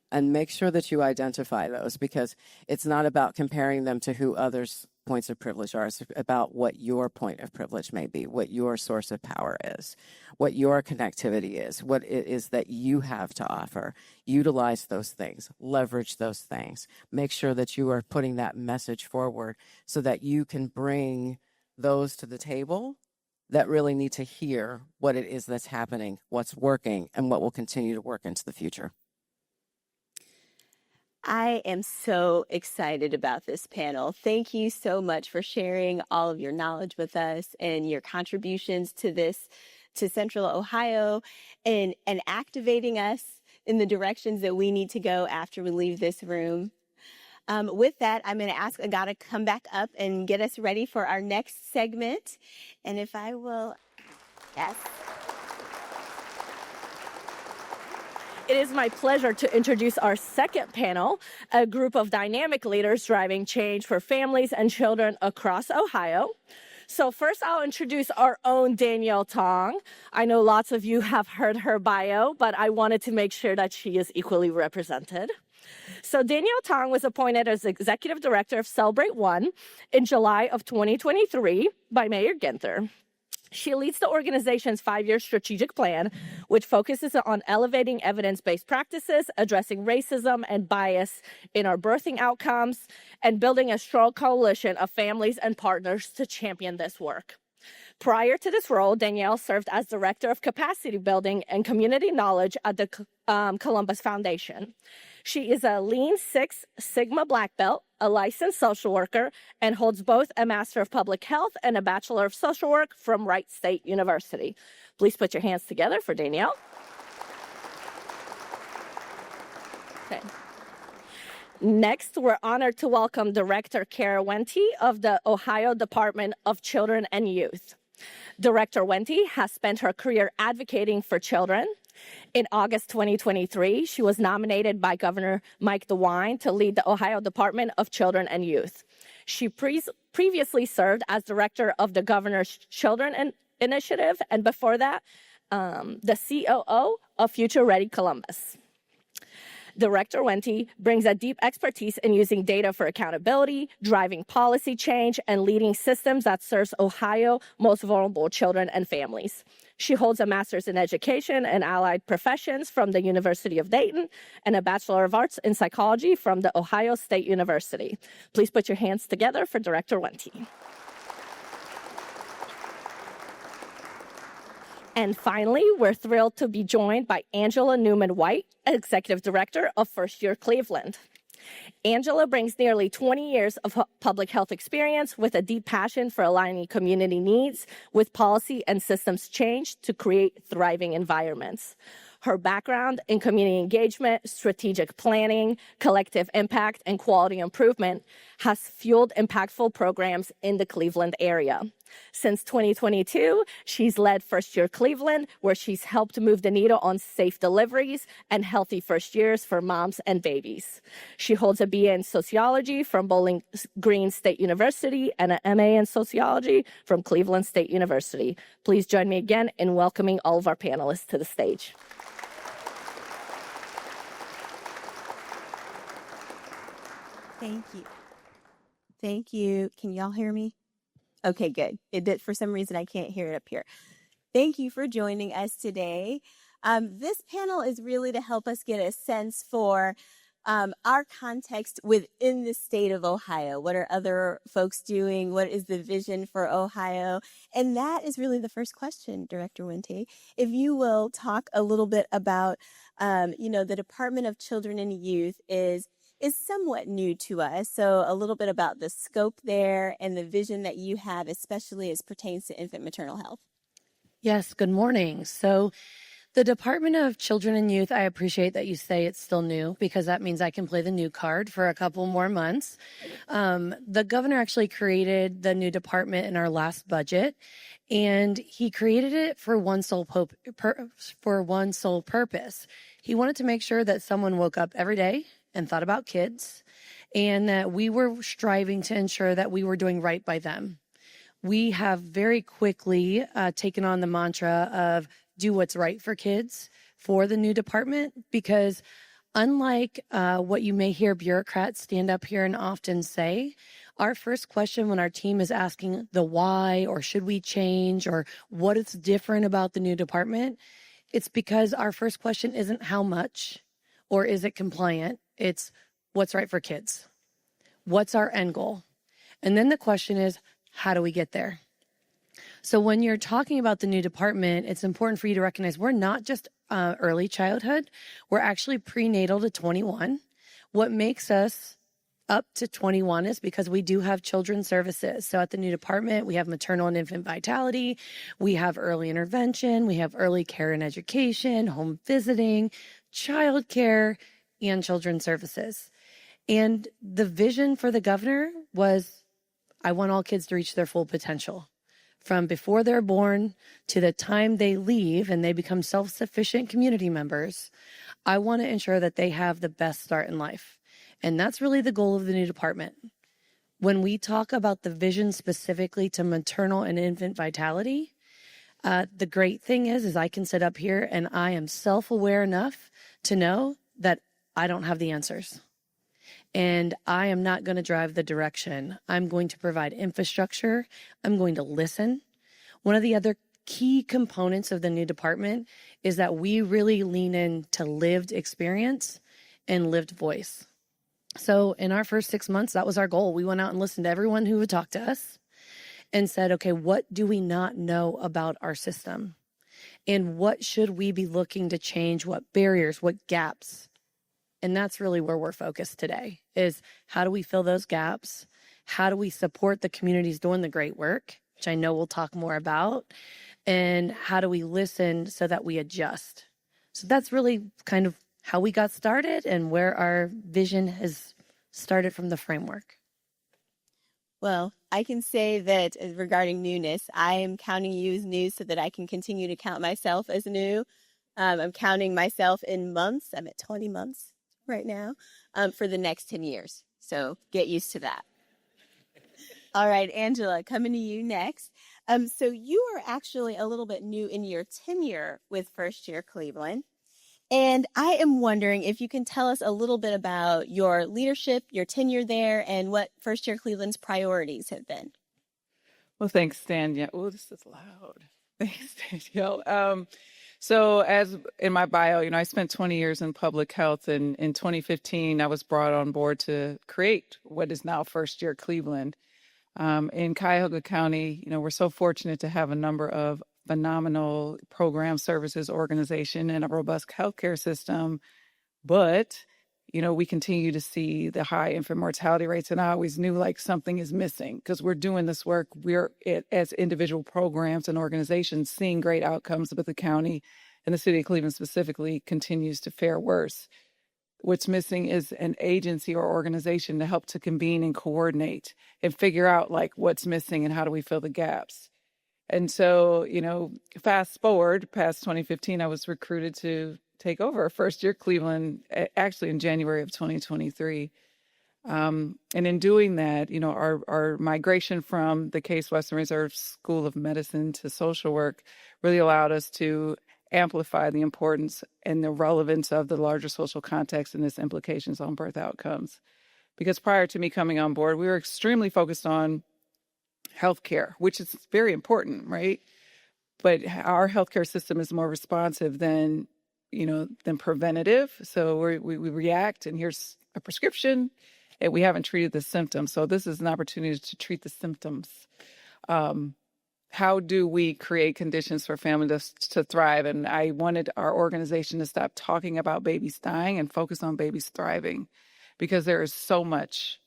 And make sure that you identify those because it's not about comparing them to who others points of privilege are. It's about what your point of privilege may be, what your source of power is, what your connectivity is, what it is that you have to offer. Utilize those things, leverage those things, make sure that you are putting that message forward so that you can bring those to the table that really need to hear what it is that's happening, what's working, and what will continue to work into the future. I am so excited about this panel. Thank you so much for sharing all of your knowledge with us and your contributions to this, to Central Ohio, and activating us in the directions that we need to go after we leave this room. With that, I'm going to ask Agata to come back up and get us ready for our next segment. And if I will, yes. It is my pleasure to introduce our second panel, a group of dynamic leaders driving change for families and children across Ohio. So first, I'll introduce our own Danielle Tong. I know lots of you have heard her bio, but I wanted to make sure that she is equally represented. So Danielle Tong was appointed as Executive Director of CelebrateOne in July of 2023 by Mayor Ginther. She leads the organization's 5-year strategic plan, which focuses on elevating evidence-based practices, addressing racism and bias in our birthing outcomes, and building a strong coalition of families and partners to champion this work. Prior to this role, Danielle served as Director of Capacity Building and Community Knowledge at the Columbus Foundation. She is a Lean Six Sigma Black Belt, a licensed social worker, and holds both a Master of Public Health and a Bachelor of Social Work from Wright State University. Please put your hands together for Danielle. Okay. Next, we're honored to welcome Director Kara Wente of the Ohio Department of Children and Youth. Director Wente has spent her career advocating for children. In August 2023, she was nominated by Governor Mike DeWine to lead the Ohio Department of Children and Youth. She previously served as director of the Governor's Children Initiative, and before that, the COO of Future Ready Columbus. Director Wente brings a deep expertise in using data for accountability, driving policy change, and leading systems that serves Ohio's most vulnerable children and families. She holds a master's in education and allied professions from the University of Dayton and a Bachelor of Arts in psychology from the Ohio State University. Please put your hands together for Director Wente. And finally, we're thrilled to be joined by Angela Newman-White, Executive Director of First Year Cleveland. Angela brings nearly 20 years of public health experience with a deep passion for aligning community needs with policy and systems change to create thriving environments. Her background in community engagement, strategic planning, collective impact, and quality improvement has fueled impactful programs in the Cleveland area. Since 2022, she's led First Year Cleveland, where she's helped move the needle on safe deliveries and healthy first years for moms and babies. She holds a BA in sociology from Bowling Green State University and an MA in sociology from Cleveland State University. Please join me again in welcoming all of our panelists to the stage. Thank you. Thank you. Can y'all hear me? Okay, good. It did, for some reason, I can't hear it up here. Thank you for joining us today. This panel is really to help us get a sense for our context within the state of Ohio. What are other folks doing? What is the vision for Ohio? And that is really the first question, Director Wente. If you will talk a little bit about, the Department of Children and Youth is somewhat new to us. So a little bit about the scope there and the vision that you have, especially as pertains to infant maternal health. Yes, good morning. So the Department of Children and Youth, I appreciate that you say it's still new because that means I can play the new card for a couple more months. The governor actually created the new department in our last budget, and he created it for one sole purpose. He wanted to make sure that someone woke up every day and thought about kids, and that we were striving to ensure that we were doing right by them. We have very quickly taken on the mantra of do what's right for kids for the new department, because unlike what you may hear bureaucrats stand up here and often say, Our first question when our team is asking the why, or should we change, or what is different about the new department, it's because our first question isn't how much or is it compliant. It's what's right for kids. What's our end goal? And then the question is, how do we get there? So when you're talking about the new department, it's important for you to recognize we're not just early childhood. We're actually prenatal to 21. What makes us up to 21 is because we do have children's services. So at the new department, we have maternal and infant vitality, we have early intervention, we have early care and education, home visiting, child care, and children's services. And the vision for the governor was, I want all kids to reach their full potential. From before they're born to the time they leave and they become self-sufficient community members, I want to ensure that they have the best start in life. And that's really the goal of the new department. When we talk about the vision specifically to maternal and infant vitality, the great thing is I can sit up here and I am self-aware enough to know that I don't have the answers. And I am not going to drive the direction. I'm going to provide infrastructure. I'm going to listen. One of the other key components of the new department is that we really lean into lived experience and lived voice. So in our first 6 months, that was our goal. We went out and listened to everyone who would talk to us and said, okay, what do we not know about our system? And what should we be looking to change? What barriers, what gaps? And that's really where we're focused today, is how do we fill those gaps? How do we support the communities doing the great work, which I know we'll talk more about? And how do we listen so that we adjust? So that's really kind of how we got started and where our vision has started from the framework. Well, I can say that regarding newness, I am counting you as new so that I can continue to count myself as new. I'm counting myself in months. I'm at 20 months right now for the next 10 years. So get used to that. All right, Angela, coming to you next. So you are actually a little bit new in your tenure with First Year Cleveland. And I am wondering if you can tell us a little bit about your leadership, your tenure there, and what First Year Cleveland's priorities have been. Well, thanks, Danielle. Oh, this is loud. Thanks, Danielle. So as in my bio, I spent 20 years in public health, and in 2015, I was brought on board to create what is now First Year Cleveland. In Cuyahoga County, we're so fortunate to have a number of phenomenal program services organization and a robust healthcare system, but we continue to see the high infant mortality rates, and I always knew something is missing because we're doing this work. We're as individual programs and organizations seeing great outcomes, but the county and the city of Cleveland specifically continues to fare worse. What's missing is an agency or organization to help to convene and coordinate and figure out what's missing and how do we fill the gaps. And so, fast forward past 2015, I was recruited to take over First Year Cleveland, actually in January of 2023. And in doing that, our migration from the Case Western Reserve School of Medicine to social work really allowed us to amplify the importance and the relevance of the larger social context and its implications on birth outcomes. Because prior to me coming on board, we were extremely focused on healthcare, which is very important, right? But our healthcare system is more responsive than preventative. So we react, and here's a prescription, and we haven't treated the symptoms. So this is an opportunity to treat the symptoms. How do we create conditions for families to thrive? And I wanted our organization to stop talking about babies dying and focus on babies thriving, because there is so much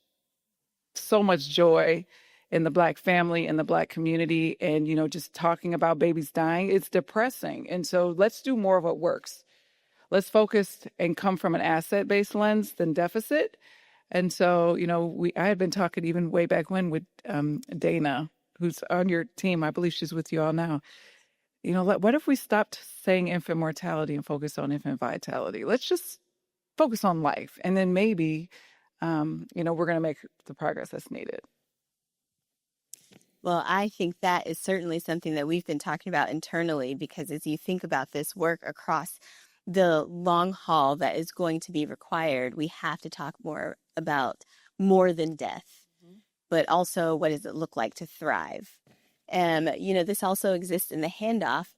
joy in the Black family, in the Black community, and, just talking about babies dying, it's depressing. And so let's do more of what works. Let's focus and come from an asset-based lens than deficit. And so, I had been talking even way back when with Dana, who's on your team. I believe she's with you all now. What if we stopped saying infant mortality and focus on infant vitality? Let's just focus on life. And then maybe, we're going to make the progress that's needed. Well, I think that is certainly something that we've been talking about internally, because as you think about this work across the long haul that is going to be required, we have to talk more about more than death. but also what does it look like to thrive? This also exists in the handoff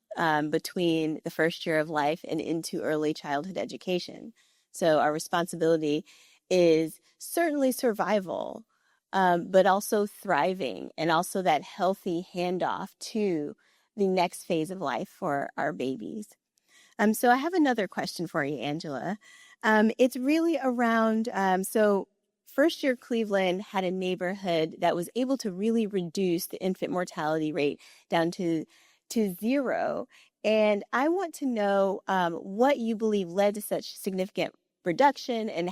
between the first year of life and into early childhood education. So our responsibility is certainly survival, but also thriving, and also that healthy handoff to the next phase of life for our babies. So I have another question for you, Angela. It's really around, first year Cleveland had a neighborhood that was able to really reduce the infant mortality rate down to zero. And I want to know what you believe led to such significant reduction, and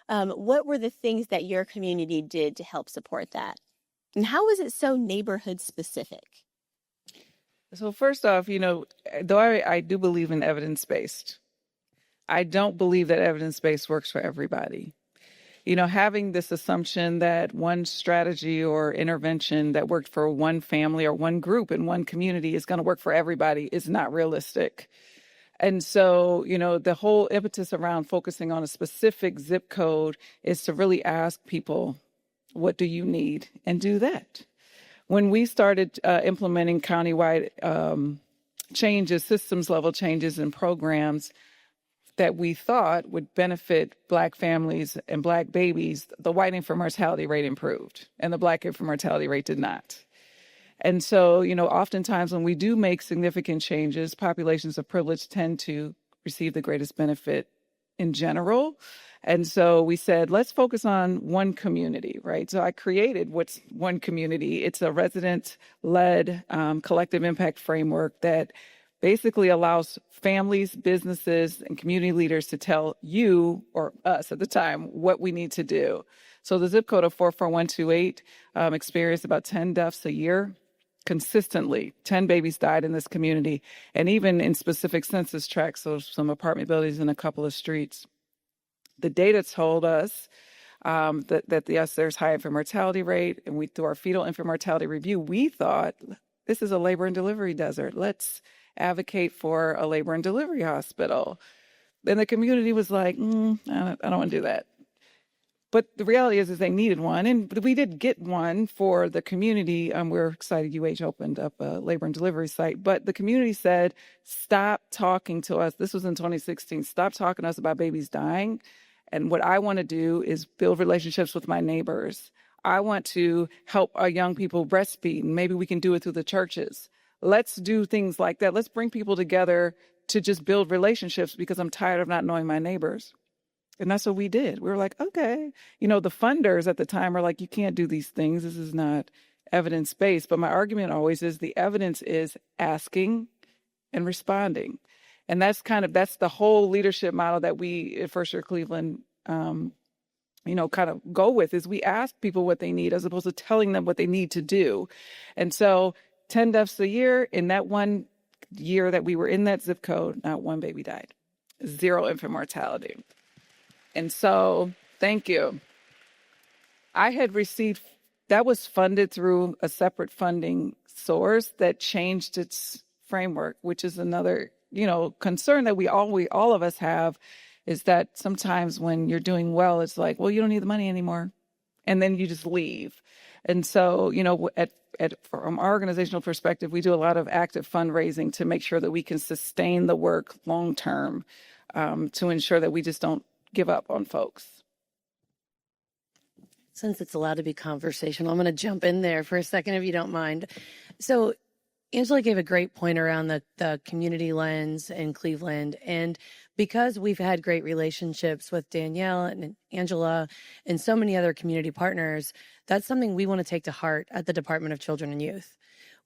what were the things that your community did to help support that? And how was it so neighborhood specific? So first off, though I do believe in evidence-based, I don't believe that evidence-based works for everybody. Having this assumption that one strategy or intervention that worked for one family or one group in one community is going to work for everybody is not realistic. And so, the whole impetus around focusing on a specific zip code is to really ask people, what do you need? And do that. When we started implementing countywide changes, systems level changes and programs that we thought would benefit Black families and Black babies, the white infant mortality rate improved and the Black infant mortality rate did not. And so, oftentimes when we do make significant changes, populations of privilege tend to receive the greatest benefit in general. And so we said, let's focus on one community, right? So I created what's one community. It's a resident-led collective impact framework that basically allows families, businesses, and community leaders to tell you, or us at the time, what we need to do. So the zip code of 44128 experienced about 10 deaths a year. Consistently, 10 babies died in this community, and even in specific census tracts, so some apartment buildings and a couple of streets. The data told us that yes, there's high infant mortality rate, and through our fetal infant mortality review, we thought this is a labor and delivery desert. Let's advocate for a labor and delivery hospital. And the community was like, I don't want to do that. But the reality is they needed one, and we did get one for the community. We're excited UH opened up a labor and delivery site, but the community said, stop talking to us. This was in 2016. Stop talking to us about babies dying. And what I want to do is build relationships with my neighbors. I want to help our young people breastfeed, and maybe we can do it through the churches. Let's do things like that. Let's bring people together to just build relationships, because I'm tired of not knowing my neighbors. And that's what we did. We were like, okay. The funders at the time were like, you can't do these things. This is not evidence-based. But my argument always is the evidence is asking and responding. And that's the whole leadership model that we at First Year Cleveland, kind of go with, is we ask people what they need as opposed to telling them what they need to do. And so 10 deaths a year, in that one year that we were in that zip code, not one baby died. 0 infant mortality. And so, thank you. I had received, that was funded through a separate funding source that changed its framework, which is another, concern that we all of us have, is that sometimes when you're doing well, it's like, well, you don't need the money anymore. And then you just leave. And so, from our organizational perspective, we do a lot of active fundraising to make sure that we can sustain the work long term, to ensure that we just don't give up on folks. Since it's allowed to be conversational, I'm going to jump in there for a second, if you don't mind. So Angela gave a great point around the community lens in Cleveland. And because we've had great relationships with Danielle and Angela and so many other community partners, that's something we want to take to heart at the Department of Children and Youth.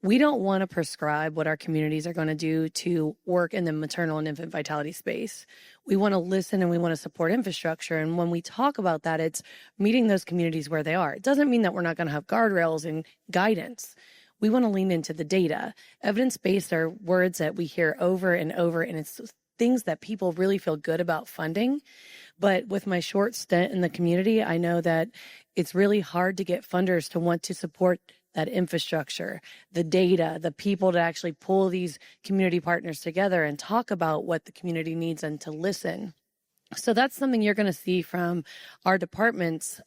We don't want to prescribe what our communities are going to do to work in the maternal and infant vitality space. We want to listen and we want to support infrastructure. And when we talk about that, it's meeting those communities where they are. It doesn't mean that we're not going to have guardrails and guidance. We want to lean into the data. Evidence-based are words that we hear over and over, and it's things that people really feel good about funding. But with my short stint in the community, I know that it's really hard to get funders to want to support that infrastructure, the data, the people to actually pull these community partners together and talk about what the community needs and to listen. So that's something you're going to see from our department's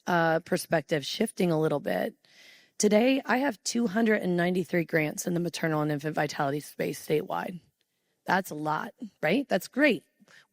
perspective shifting a little bit. Today, I have 293 grants in the maternal and infant vitality space statewide. That's a lot, right? That's great.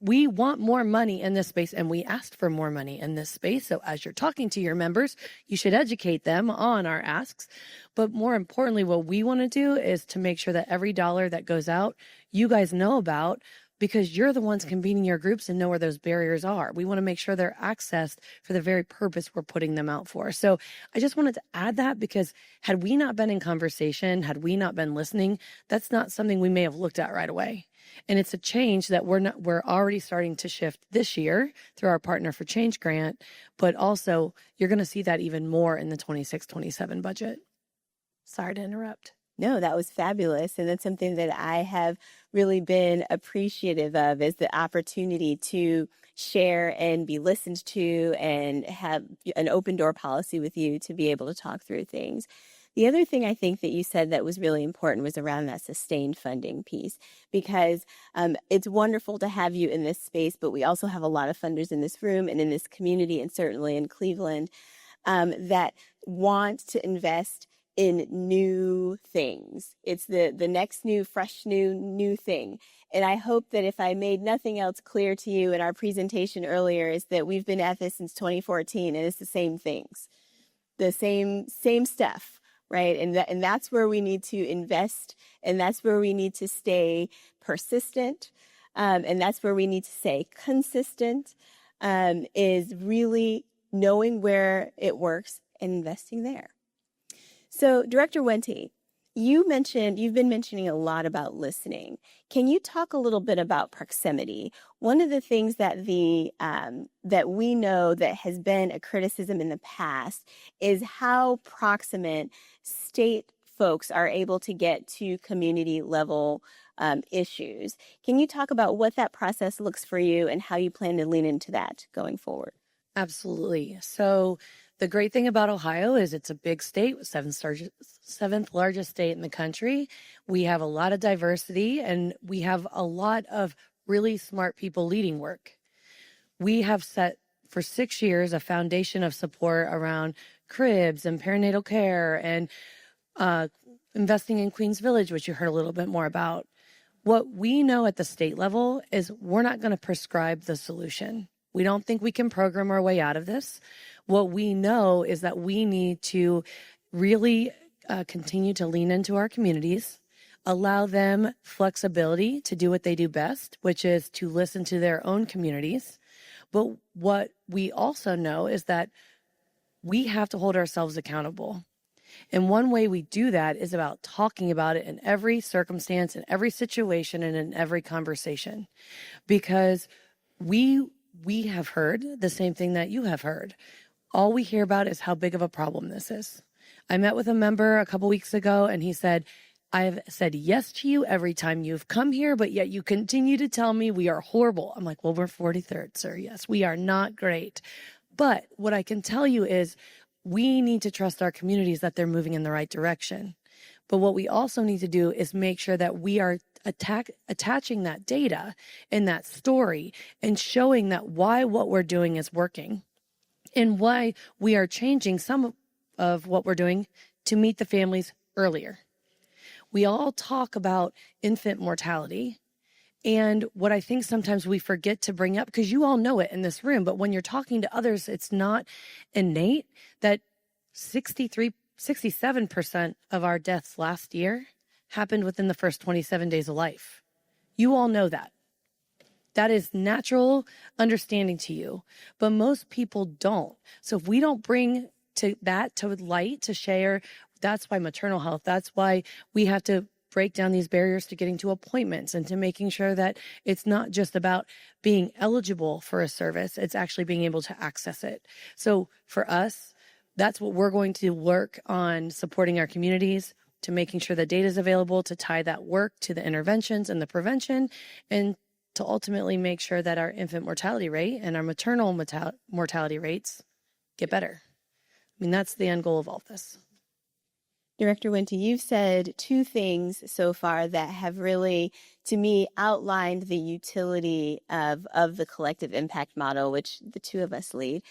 We want more money in this space, and we asked for more money in this space. So as you're talking to your members, you should educate them on our asks. But more importantly, what we want to do is to make sure that every dollar that goes out, you guys know about, because you're the ones convening your groups and know where those barriers are. We want to make sure they're accessed for the very purpose we're putting them out for. So I just wanted to add that, because had we not been in conversation, had we not been listening, that's not something we may have looked at right away. And it's a change that we're already starting to shift this year through our Partner for Change grant, but also you're going to see that even more in the 26-27 budget. Sorry to interrupt. No, that was fabulous. And that's something that I have really been appreciative of, is the opportunity to share and be listened to and have an open door policy with you to be able to talk through things. The other thing I think that you said that was really important was around that sustained funding piece, because it's wonderful to have you in this space, but we also have a lot of funders in this room and in this community, and certainly in Cleveland, that want to invest in new things. It's the next new, fresh, new thing. And I hope that if I made nothing else clear to you in our presentation earlier, is that we've been at this since 2014, and it's the same things, the same stuff. Right. And that's where we need to invest. And that's where we need to stay persistent. And that's where we need to stay consistent, is really knowing where it works and investing there. So, Director Wente, you've been mentioning a lot about listening. Can you talk a little bit about proximity? One of the things that that we know that has been a criticism in the past is how proximate state folks are able to get to community level issues. Can you talk about what that process looks for you and how you plan to lean into that going forward? Absolutely. So the great thing about Ohio is it's a big state, seventh largest state in the country. We have a lot of diversity, and we have a lot of really smart people leading work. We have set for 6 years a foundation of support around cribs and perinatal care and investing in Queens Village, which you heard a little bit more about. What we know at the state level is we're not going to prescribe the solution. We don't think we can program our way out of this. What we know is that we need to really continue to lean into our communities, allow them flexibility to do what they do best, which is to listen to their own communities. But what we also know is that we have to hold ourselves accountable. And one way we do that is about talking about it in every circumstance, in every situation, and in every conversation. Because we have heard the same thing that you have heard. All we hear about is how big of a problem this is. I met with a member a couple weeks ago, and he said, I have said yes to you every time you've come here, but yet you continue to tell me we are horrible. I'm like, well, we're 43rd, sir. Yes, we are not great. But what I can tell you is we need to trust our communities that they're moving in the right direction. But what we also need to do is make sure that we are attaching that data and that story and showing that why what we're doing is working and why we are changing some of what we're doing to meet the families earlier. We all talk about infant mortality. And what I think sometimes we forget to bring up, because you all know it in this room, but when you're talking to others, it's not innate, that 67% of our deaths last year happened within the first 27 days of life. You all know that. That is natural understanding to you, but most people don't. So if we don't bring to light, to share, that's why maternal health, that's why we have to break down these barriers to getting to appointments and to making sure that it's not just about being eligible for a service, it's actually being able to access it. So for us, that's what we're going to work on, supporting our communities, to making sure the data is available, to tie that work to the interventions and the prevention, and to ultimately make sure that our infant mortality rate and our maternal mortality rates get better. I mean, that's the end goal of all of this. Director Winty, you've said two things so far that have really, to me, outlined the utility of the collective impact model, which the two of us lead.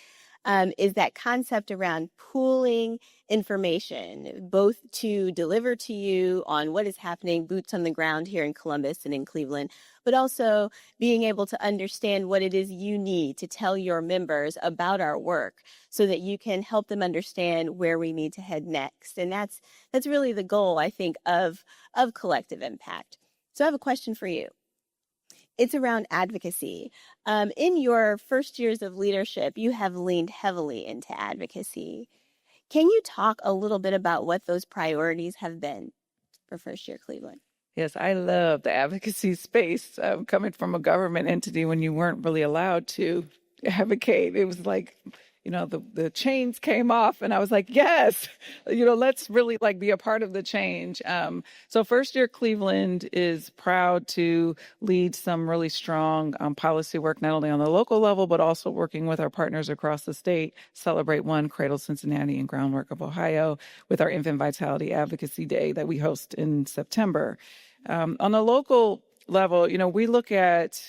Is that concept around pooling information, both to deliver to you on what is happening, boots on the ground here in Columbus and in Cleveland, but also being able to understand what it is you need to tell your members about our work so that you can help them understand where we need to head next. And that's really the goal, I think, of collective impact. So I have a question for you. It's around advocacy. In your first years of leadership, you have leaned heavily into advocacy. Can you talk a little bit about what those priorities have been for First Year Cleveland? Yes, I love the advocacy space. Coming from a government entity when you weren't really allowed to advocate, it was like, the chains came off, and I was like, yes, let's really be a part of the change. So First Year Cleveland is proud to lead some really strong policy work, not only on the local level, but also working with our partners across the state, CelebrateOne, Cradle Cincinnati, and Groundwork of Ohio, with our Infant Vitality Advocacy Day that we host in September. On the local level, we look at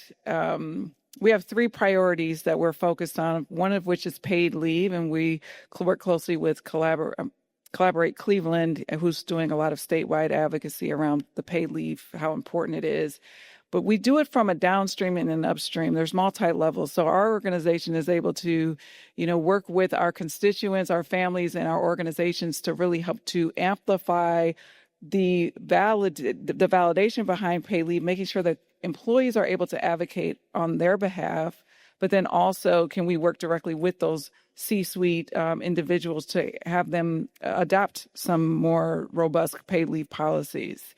we have three priorities that we're focused on, one of which is paid leave, and we work closely with Collaborate Cleveland, who's doing a lot of statewide advocacy around the paid leave, how important it is. But we do it from a downstream and an upstream. There's multi-levels. So our organization is able to, work with our constituents, our families, and our organizations to really help to amplify the validation behind paid leave, making sure that employees are able to advocate on their behalf, but then also can we work directly with those C-suite individuals to have them adopt some more robust paid leave policies.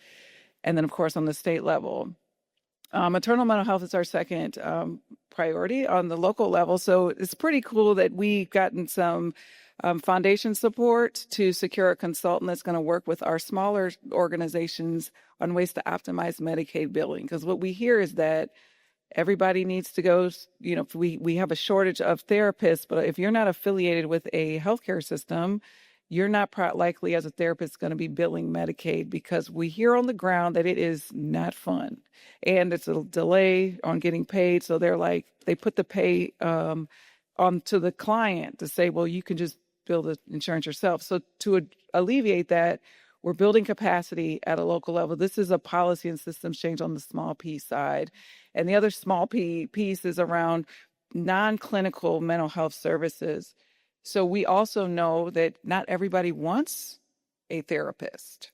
And then, of course, on the state level, maternal mental health is our second priority on the local level. So it's pretty cool that we've gotten some foundation support to secure a consultant that's going to work with our smaller organizations on ways to optimize Medicaid billing. Because what we hear is that everybody needs to go, we have a shortage of therapists, but if you're not affiliated with a healthcare system, you're not likely as a therapist going to be billing Medicaid, because we hear on the ground that it is not fun. And it's a delay on getting paid. So they put the pay onto the client to say, well, you can just bill the insurance yourself. So to alleviate that, we're building capacity at a local level. This is a policy and systems change on the small P side. And the other small piece is around non-clinical mental health services. So we also know that not everybody wants a therapist,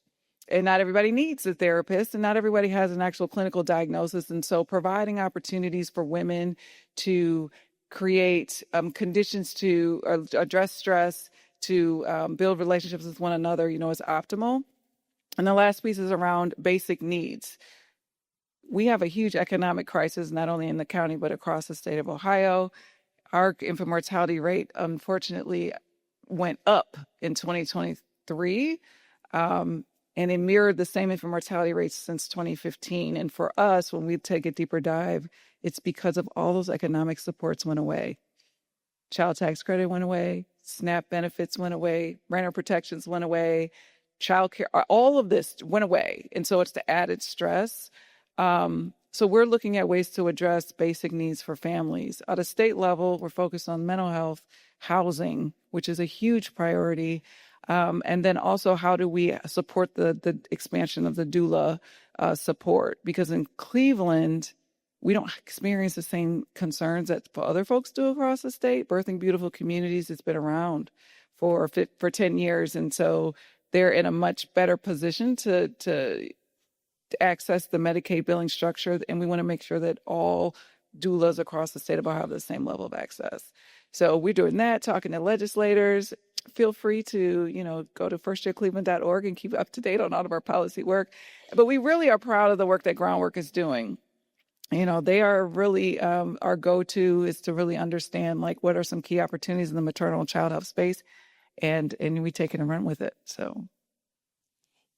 and not everybody needs a therapist, and not everybody has an actual clinical diagnosis. And so providing opportunities for women to create conditions to address stress, to build relationships with one another, is optimal. And the last piece is around basic needs. We have a huge economic crisis, not only in the county, but across the state of Ohio. Our infant mortality rate, unfortunately, went up in 2023, and it mirrored the same infant mortality rates since 2015. And for us, when we take a deeper dive, it's because of all those economic supports went away. Child tax credit went away, SNAP benefits went away, renter protections went away, child care, all of this went away. And so it's the added stress. So we're looking at ways to address basic needs for families. At a state level, we're focused on mental health, housing, which is a huge priority. And then also, how do we support the expansion of the doula support? Because in Cleveland, we don't experience the same concerns that other folks do across the state. Birthing Beautiful Communities has been around for 10 years. And so they're in a much better position to access the Medicaid billing structure. And we want to make sure that all doulas across the state of Ohio have the same level of access. So we're doing that, talking to legislators. Feel free to, go to firstyearcleveland.org and keep up to date on all of our policy work. But we really are proud of the work that Groundwork is doing. They are really, our go-to is to really understand, what are some key opportunities in the maternal and child health space, and we take it and run with it, so.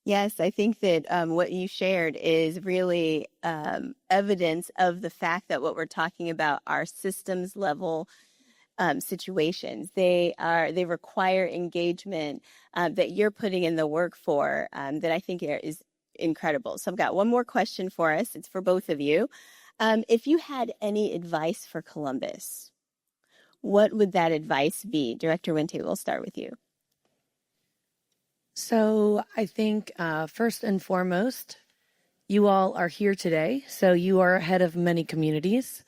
Yes, I think that what you shared is really evidence of the fact that what we're talking about are systems level situations. They require engagement that you're putting in the work for that I think is incredible. So I've got one more question for us. It's for both of you. If you had any advice for Columbus, what would that advice be? Director Wente, we'll start with you. So I think first and foremost, you all are here today, so you are ahead of many communities.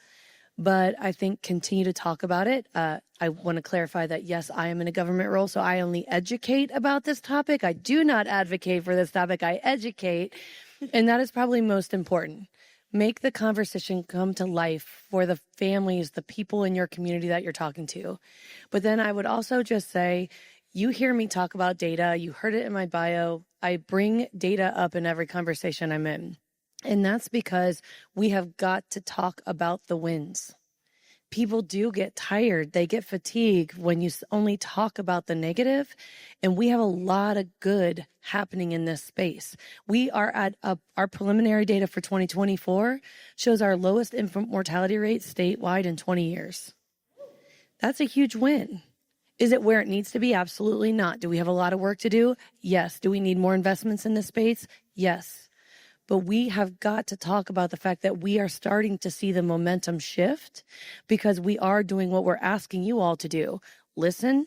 But I think continue to talk about it. I want to clarify that, yes, I am in a government role, so I only educate about this topic. I do not advocate for this topic. I educate, and that is probably most important. Make the conversation come to life for the families, the people in your community that you're talking to. But then I would also just say, you hear me talk about data. You heard it in my bio. I bring data up in every conversation I'm in. And that's because we have got to talk about the wins. People do get tired. They get fatigued when you only talk about the negative. And we have a lot of good happening in this space. We are at our preliminary data for 2024 shows our lowest infant mortality rate statewide in 20 years. That's a huge win. Is it where it needs to be? Absolutely not. Do we have a lot of work to do? Yes. Do we need more investments in this space? Yes. But we have got to talk about the fact that we are starting to see the momentum shift because we are doing what we're asking you all to do. Listen,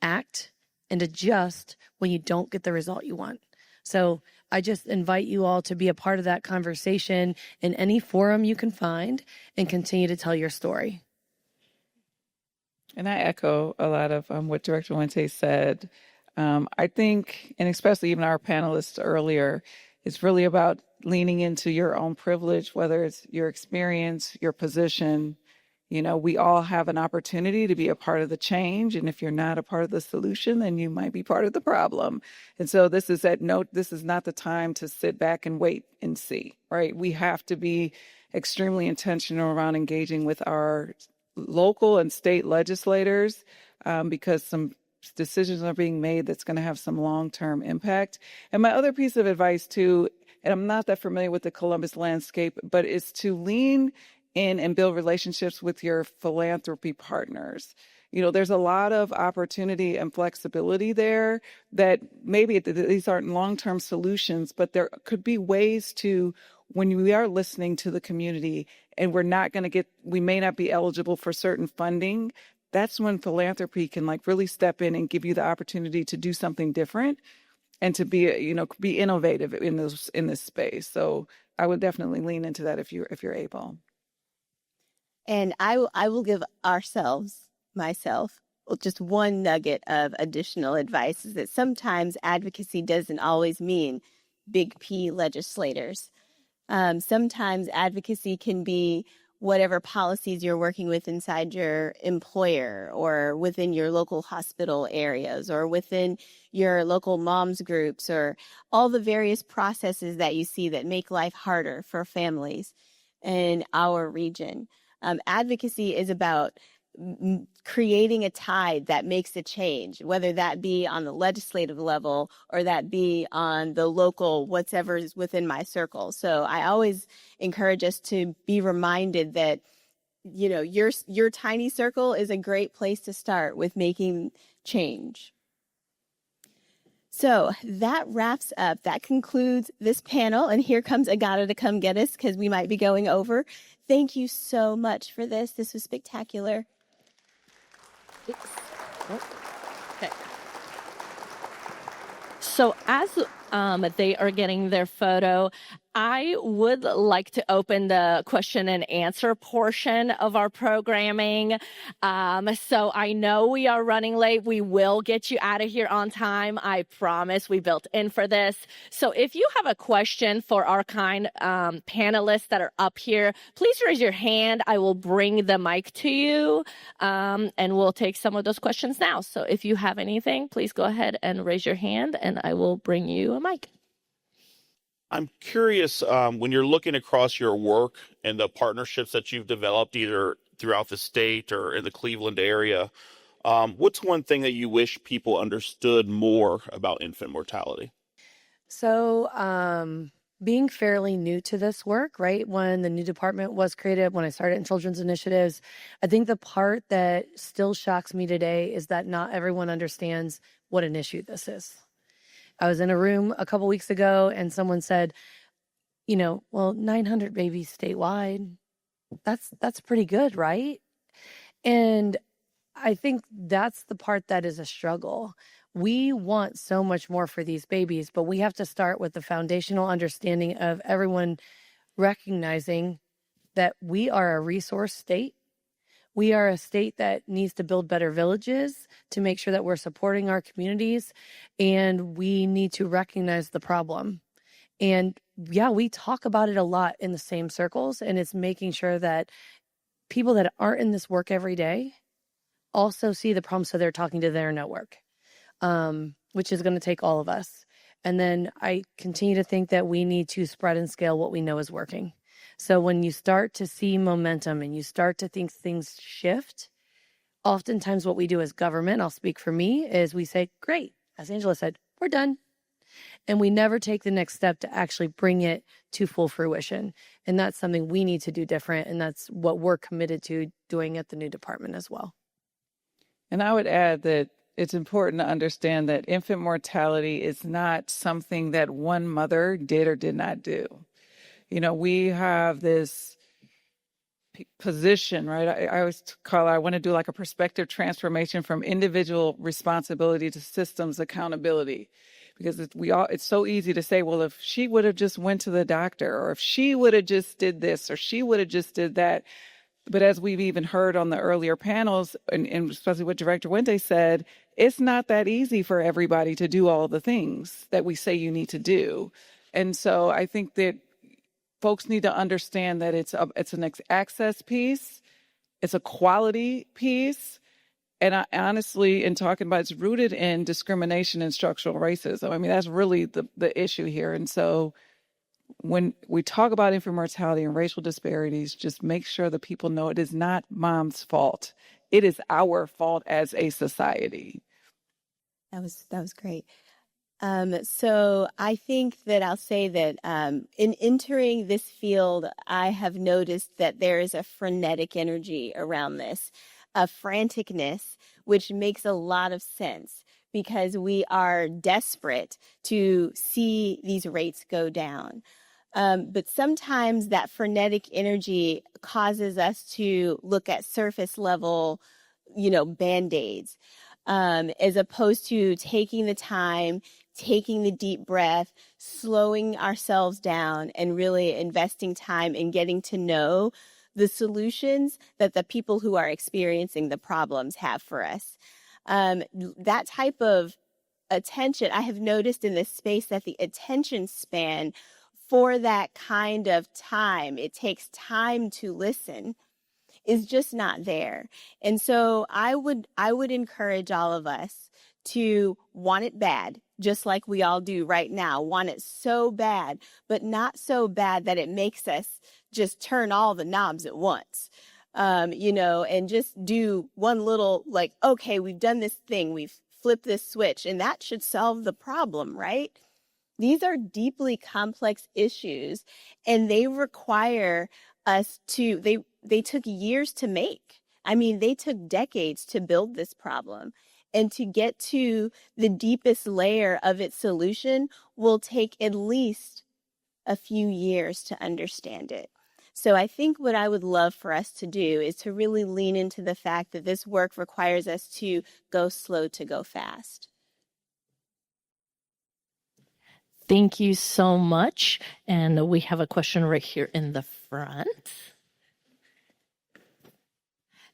act, and adjust when you don't get the result you want. So I just invite you all to be a part of that conversation in any forum you can find and continue to tell your story. And I echo a lot of what Director Wente said. I think, and especially even our panelists earlier, it's really about leaning into your own privilege, whether it's your experience, your position. You know, we all have an opportunity to be a part of the change. And if you're not a part of the solution, then you might be part of the problem. And so this is not the time to sit back and wait and see, right? We have to be extremely intentional around engaging with our local and state legislators because some decisions are being made that's going to have some long-term impact. And my other piece of advice too, and I'm not that familiar with the Columbus landscape, but is to lean in and build relationships with your philanthropy partners. You know, there's a lot of opportunity and flexibility there that maybe these aren't long-term solutions, but there could be ways to, when we are listening to the community and we may not be eligible for certain funding, that's when philanthropy can really step in and give you the opportunity to do something different and to be innovative in this space. So I would definitely lean into that if you're able. And I will give myself, just one nugget of additional advice is that sometimes advocacy doesn't always mean big P legislators. Sometimes advocacy can be whatever policies you're working with inside your employer or within your local hospital areas or within your local moms groups or all the various processes that you see that make life harder for families in our region. Advocacy is about creating a tide that makes a change, whether that be on the legislative level or that be on the local, whatever is within my circle. So I always encourage us to be reminded that, you know, your tiny circle is a great place to start with making change. So that wraps up, that concludes this panel. And here comes Agata to come get us because we might be going over. Thank you so much for this. This was spectacular. Okay. So as they are getting their photo, I would like to open the question and answer portion of our programming. So I know we are running late. We will get you out of here on time. I promise. We built in for this. So if you have a question for our kind panelists that are up here, please raise your hand. I will bring the mic to you, and we'll take some of those questions now. So if you have anything, please go ahead and raise your hand, and I will bring you a mic. I'm curious, when you're looking across your work and the partnerships that you've developed either throughout the state or in the Cleveland area, what's one thing that you wish people understood more about infant mortality? So being fairly new to this work, right? When the new department was created, when I started in children's initiatives, I think the part that still shocks me today is that not everyone understands what an issue this is. I was in a room a couple weeks ago and someone said, well, 900 babies statewide. That's pretty good, right? And I think that's the part that is a struggle. We want so much more for these babies, but we have to start with the foundational understanding of everyone recognizing that we are a resource state. We are a state that needs to build better villages to make sure that we're supporting our communities, and we need to recognize the problem. And yeah, we talk about it a lot in the same circles, and it's making sure that people that aren't in this work every day also see the problem, so they're talking to their network, which is going to take all of us. And then I continue to think that we need to spread and scale what we know is working. So when you start to see momentum and you start to think things shift, oftentimes what we do as government, I'll speak for me, is we say, great, as Angela said, we're done. And we never take the next step to actually bring it to full fruition. And that's something we need to do different. And that's what we're committed to doing at the new department as well. And I would add that it's important to understand that infant mortality is not something that one mother did or did not do. We have this position, right? I always call it, I want to do like a perspective transformation from individual responsibility to systems accountability. Because it's so easy to say, well, if she would have just went to the doctor, or if she would have just did this, or she would have just did that. But as we've even heard on the earlier panels, and especially what Director Wente said, it's not that easy for everybody to do all the things that we say you need to do. And so I think that folks need to understand that it's an access piece, it's a quality piece. And I honestly, in talking about, it's rooted in discrimination and structural racism. I mean, that's really the issue here. And so when we talk about infant mortality and racial disparities, just make sure that people know it is not mom's fault. It is our fault as a society. That was great. So I think that I'll say that in entering this field, I have noticed that there is a frenetic energy around this, a franticness, which makes a lot of sense because we are desperate to see these rates go down. But sometimes that frenetic energy causes us to look at surface level, Band-Aids, as opposed to taking the time, taking the deep breath, slowing ourselves down, and really investing time in getting to know the solutions that the people who are experiencing the problems have for us. That type of attention, I have noticed in this space that the attention span for that kind of time, it takes time to listen, is just not there. And so I would encourage all of us to want it bad, just like we all do right now, want it so bad, but not so bad that it makes us just turn all the knobs at once, and just do one little, okay, we've done this thing, we've flipped this switch, and that should solve the problem, right? These are deeply complex issues, and they require us to, they took years to make. I mean, they took decades to build this problem. And to get to the deepest layer of its solution will take at least a few years to understand it. So I think what I would love for us to do is to really lean into the fact that this work requires us to go slow to go fast. Thank you so much. And we have a question right here in the front.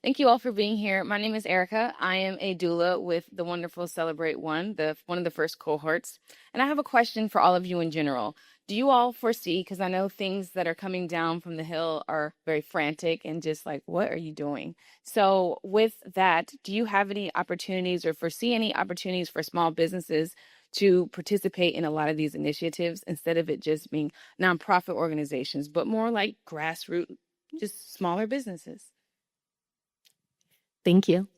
Thank you all for being here. My name is Erica. I am a doula with the wonderful CelebrateOne, one of the first cohorts. And I have a question for all of you in general. Do you all foresee, because I know things that are coming down from the hill are very frantic and just like, what are you doing? So with that, do you have any opportunities or foresee any opportunities for small businesses to participate in a lot of these initiatives instead of it just being nonprofit organizations, but more like grassroots, just smaller businesses? Thank you.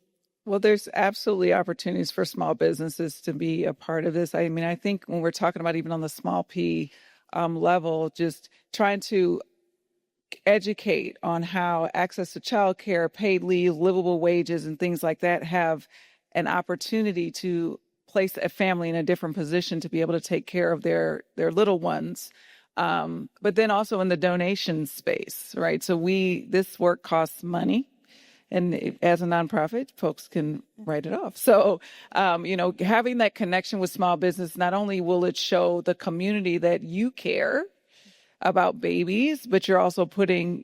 Well, there's absolutely opportunities for small businesses to be a part of this. I mean, I think when we're talking about even on the small P, level, just trying to educate on how access to childcare, paid leave, livable wages, and things like that have an opportunity to place a family in a different position to be able to take care of their little ones. But then also in the donation space, right? So this work costs money. And as a nonprofit, folks can write it off. So, having that connection with small business, not only will it show the community that you care about babies, but you're also putting,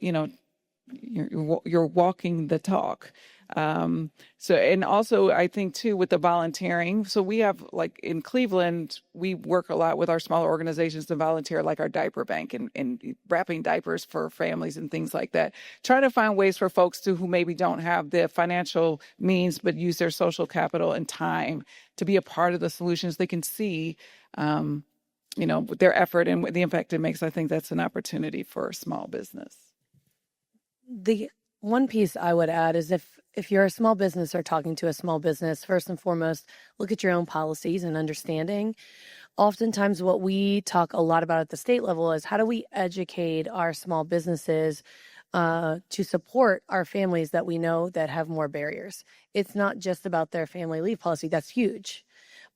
you're walking the talk. And also I think too with the volunteering. So we have, like in Cleveland, we work a lot with our smaller organizations to volunteer, like our diaper bank and wrapping diapers for families and things like that. Trying to find ways for folks who maybe don't have the financial means, but use their social capital and time to be a part of the solutions. They can see, their effort and the impact it makes. I think that's an opportunity for small business. The one piece I would add is if you're a small business or talking to a small business, first and foremost, look at your own policies and understanding. Oftentimes what we talk a lot about at the state level is how do we educate our small businesses to support our families that we know that have more barriers. It's not just about their family leave policy. That's huge.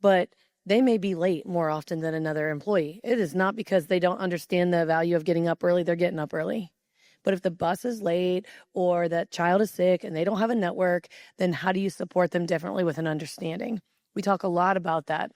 But they may be late more often than another employee. It is not because they don't understand the value of getting up early. They're getting up early. But if the bus is late or that child is sick and they don't have a network, then how do you support them differently with an understanding? We talk a lot about that.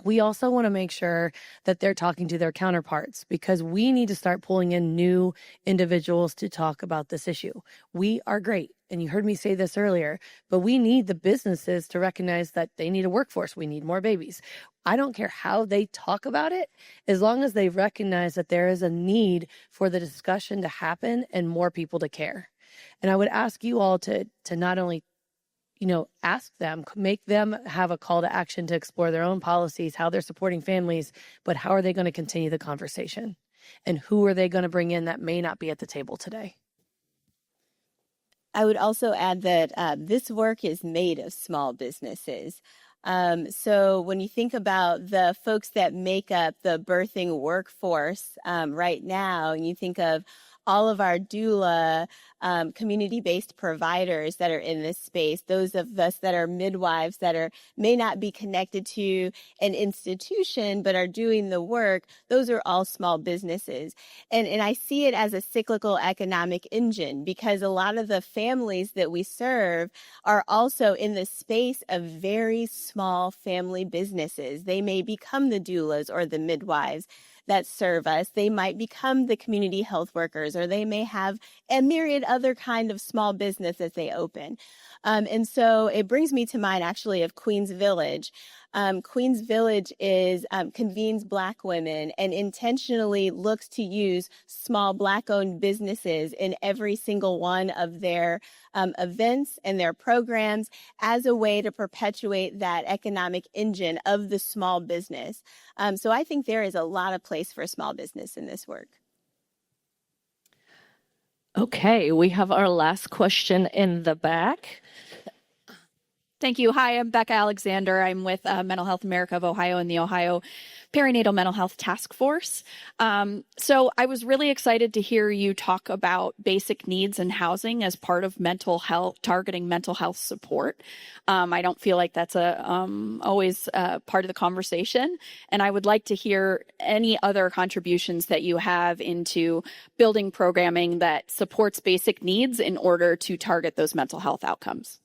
We also want to make sure that they're talking to their counterparts because we need to start pulling in new individuals to talk about this issue. We are great. And you heard me say this earlier, but we need the businesses to recognize that they need a workforce. We need more babies. I don't care how they talk about it, as long as they recognize that there is a need for the discussion to happen and more people to care. And I would ask you all to not only ask them, make them have a call to action to explore their own policies, how they're supporting families, but how are they going to continue the conversation? And who are they going to bring in that may not be at the table today? I would also add that this work is made of small businesses. So when you think about the folks that make up the birthing workforce right now, and you think of all of our doula community-based providers that are in this space, those of us that are midwives that may not be connected to an institution but are doing the work, those are all small businesses. And I see it as a cyclical economic engine because a lot of the families that we serve are also in the space of very small family businesses. They may become the doulas or the midwives that serve us. They might become the community health workers, or they may have a myriad other kind of small business that they open. And so it brings me to mind actually of Queens Village. Queens Village convenes Black women and intentionally looks to use small Black-owned businesses in every single one of their events and their programs as a way to perpetuate that economic engine of the small business. So I think there is a lot of place for small business in this work. Okay, we have our last question in the back. Thank you. Hi, I'm Becca Alexander. I'm with Mental Health America of Ohio and the Ohio Perinatal Mental Health Task Force. So I was really excited to hear you talk about basic needs and housing as part of mental health, targeting mental health support. I don't feel like that's always part of the conversation. And I would like to hear any other contributions that you have into building programming that supports basic needs in order to target those mental health outcomes.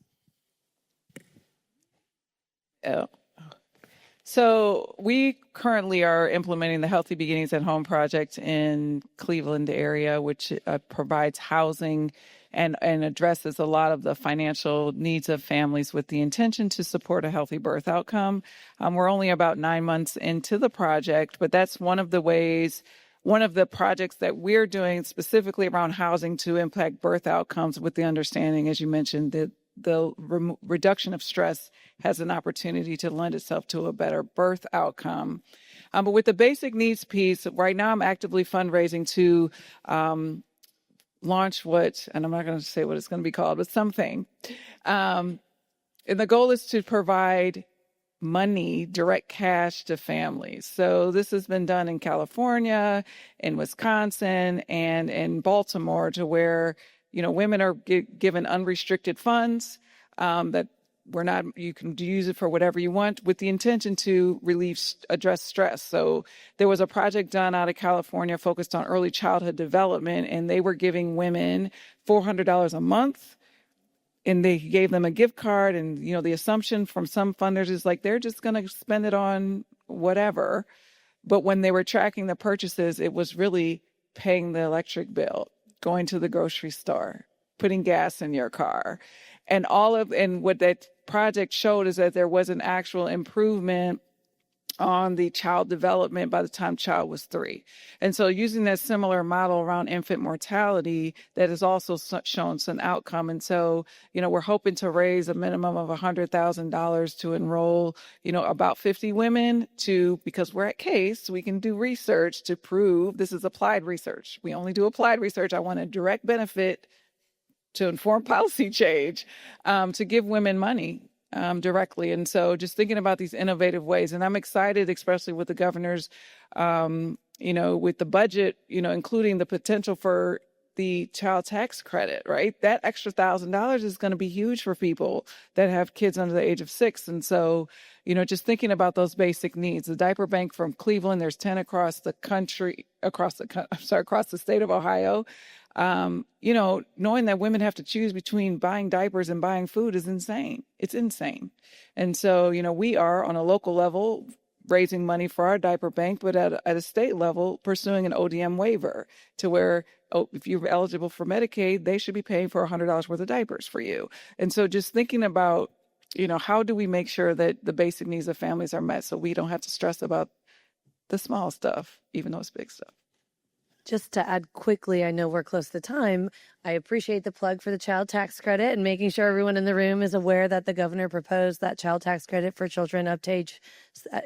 So we currently are implementing the Healthy Beginnings at Home project in Cleveland area, which provides housing and addresses a lot of the financial needs of families with the intention to support a healthy birth outcome. We're only about 9 months into the project, but that's one of the projects that we're doing specifically around housing to impact birth outcomes with the understanding, as you mentioned, that the reduction of stress has an opportunity to lend itself to a better birth outcome. But with the basic needs piece, right now I'm actively fundraising to launch and I'm not going to say what it's going to be called, but something. And the goal is to provide money, direct cash to families. So this has been done in California, in Wisconsin, and in Baltimore, to where, women are given unrestricted funds that you can use it for whatever you want, with the intention to address stress. So there was a project done out of California focused on early childhood development, and they were giving women $400 a month, and they gave them a gift card. And, the assumption from some funders is like, they're just going to spend it on whatever. But when they were tracking the purchases, it was really paying the electric bill, going to the grocery store, putting gas in your car. And what that project showed is that there was an actual improvement on the child development by the time child was 3. And so using that similar model around infant mortality, that has also shown some outcome. And so, we're hoping to raise a minimum of $100,000 to enroll, about 50 women because we're at CASE, we can do research to prove this is applied research. We only do applied research. I want a direct benefit to inform policy change, to give women money directly. And so just thinking about these innovative ways, and I'm excited, especially with the governor's, with the budget, including the potential for the child tax credit, right? That extra $1,000 is going to be huge for people that have kids under the age of 6. And so, just thinking about those basic needs, the diaper bank from Cleveland, there's 10 across the state of Ohio. Knowing that women have to choose between buying diapers and buying food is insane. It's insane. And so, we are on a local level raising money for our diaper bank, but at a state level pursuing an ODM waiver to where, if you're eligible for Medicaid, they should be paying for $100 worth of diapers for you. And so just thinking about, how do we make sure that the basic needs of families are met so we don't have to stress about the small stuff, even though it's big stuff. Just to add quickly, I know we're close to time. I appreciate the plug for the child tax credit and making sure everyone in the room is aware that the governor proposed that child tax credit for children up to age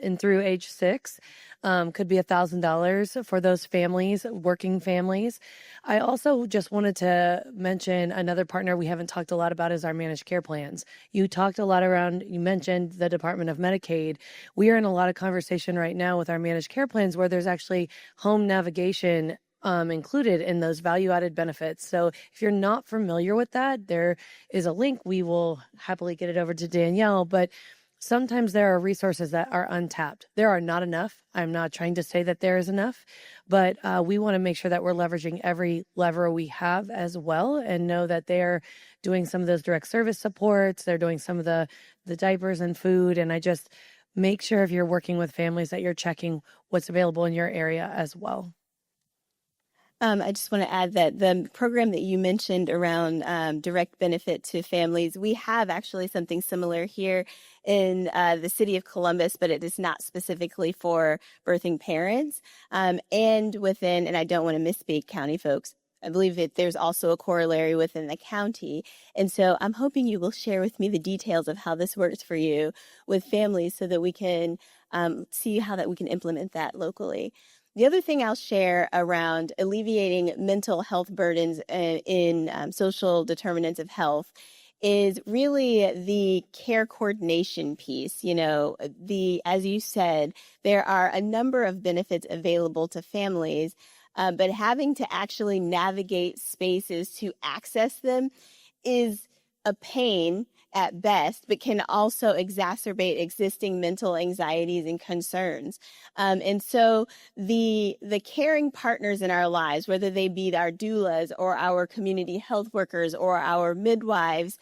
and through age 6 could be $1,000 for those families, working families. I also just wanted to mention another partner we haven't talked a lot about is our managed care plans. You talked a lot you mentioned the Department of Medicaid. We are in a lot of conversation right now with our managed care plans where there's actually home navigation included in those value-added benefits. So if you're not familiar with that, there is a link. We will happily get it over to Danielle, but sometimes there are resources that are untapped. There are not enough. I'm not trying to say that there is enough, but we want to make sure that we're leveraging every lever we have as well, and know that they're doing some of those direct service supports. They're doing some of the diapers and food. And I just make sure if you're working with families that you're checking what's available in your area as well. I just want to add that the program that you mentioned around direct benefit to families, we have actually something similar here in the city of Columbus, but it is not specifically for birthing parents. And I don't want to misspeak, county folks, I believe that there's also a corollary within the county. And so I'm hoping you will share with me the details of how this works for you with families so that we can see how that we can implement that locally. The other thing I'll share around alleviating mental health burdens in social determinants of health is really the care coordination piece. As you said, there are a number of benefits available to families, but having to actually navigate spaces to access them is a pain at best, but can also exacerbate existing mental anxieties and concerns. And so the caring partners in our lives, whether they be our doulas or our community health workers or our midwives,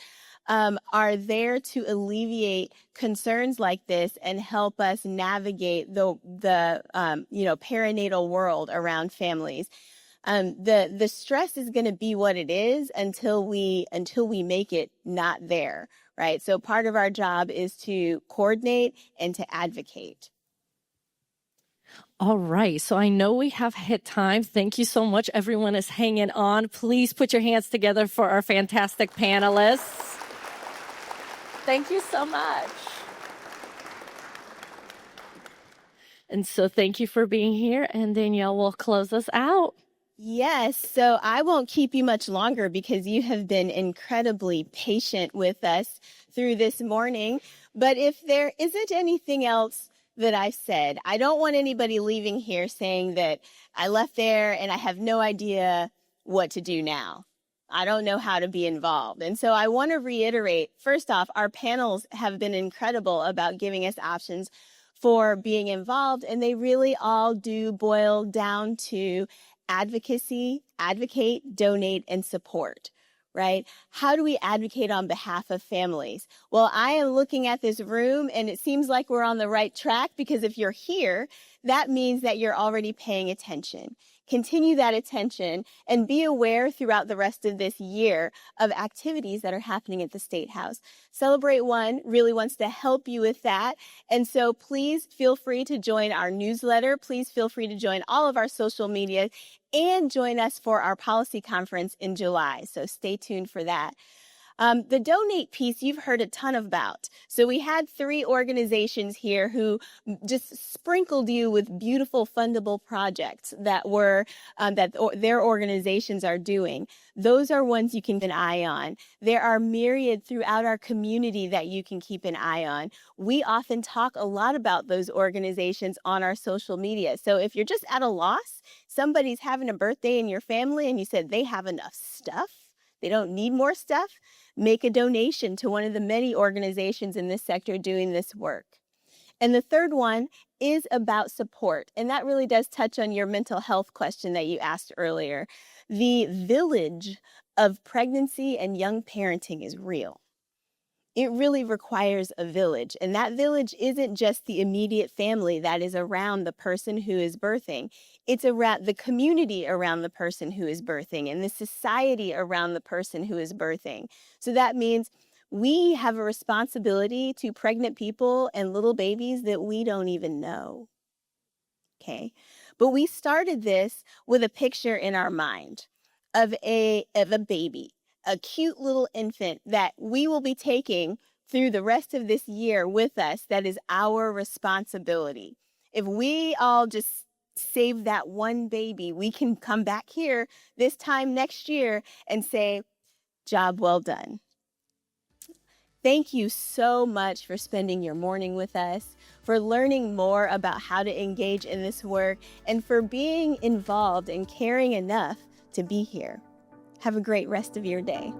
are there to alleviate concerns like this and help us navigate the perinatal world around families. The stress is going to be what it is until we make it not there, right? So part of our job is to coordinate and to advocate. All right. So I know we have hit time. Thank you so much. Everyone is hanging on. Please put your hands together for our fantastic panelists. Thank you so much. And so thank you for being here. And Danielle will close us out. Yes, so I won't keep you much longer because you have been incredibly patient with us through this morning. But if there isn't anything else that I said, I don't want anybody leaving here saying that I left there and I have no idea what to do now. I don't know how to be involved. And so I want to reiterate, first off, our panels have been incredible about giving us options for being involved, and they really all do boil down to advocacy, advocate, donate, and support, right? How do we advocate on behalf of families? Well, I am looking at this room and it seems like we're on the right track, because if you're here, that means that you're already paying attention. Continue that attention and be aware throughout the rest of this year of activities that are happening at the State House. CelebrateOne really wants to help you with that. And so please feel free to join our newsletter. Please feel free to join all of our social media and join us for our policy conference in July. So stay tuned for that. The donate piece you've heard a ton about. So we had 3 organizations here who just sprinkled you with beautiful fundable projects that were their organizations are doing. Those are ones you can keep an eye on. There are myriad throughout our community that you can keep an eye on. We often talk a lot about those organizations on our social media. So if you're just at a loss, somebody's having a birthday in your family and you said they have enough stuff, they don't need more stuff, make a donation to one of the many organizations in this sector doing this work. And the third one is about support. And that really does touch on your mental health question that you asked earlier. The village of pregnancy and young parenting is real. It really requires a village. And that village isn't just the immediate family that is around the person who is birthing. It's around the community around the person who is birthing and the society around the person who is birthing. So that means we have a responsibility to pregnant people and little babies that we don't even know. Okay. But we started this with a picture in our mind of a baby, a cute little infant that we will be taking through the rest of this year with us. That is our responsibility. If we all just save that one baby, we can come back here this time next year and say, job well done. Thank you so much for spending your morning with us, for learning more about how to engage in this work, and for being involved and caring enough to be here. Have a great rest of your day.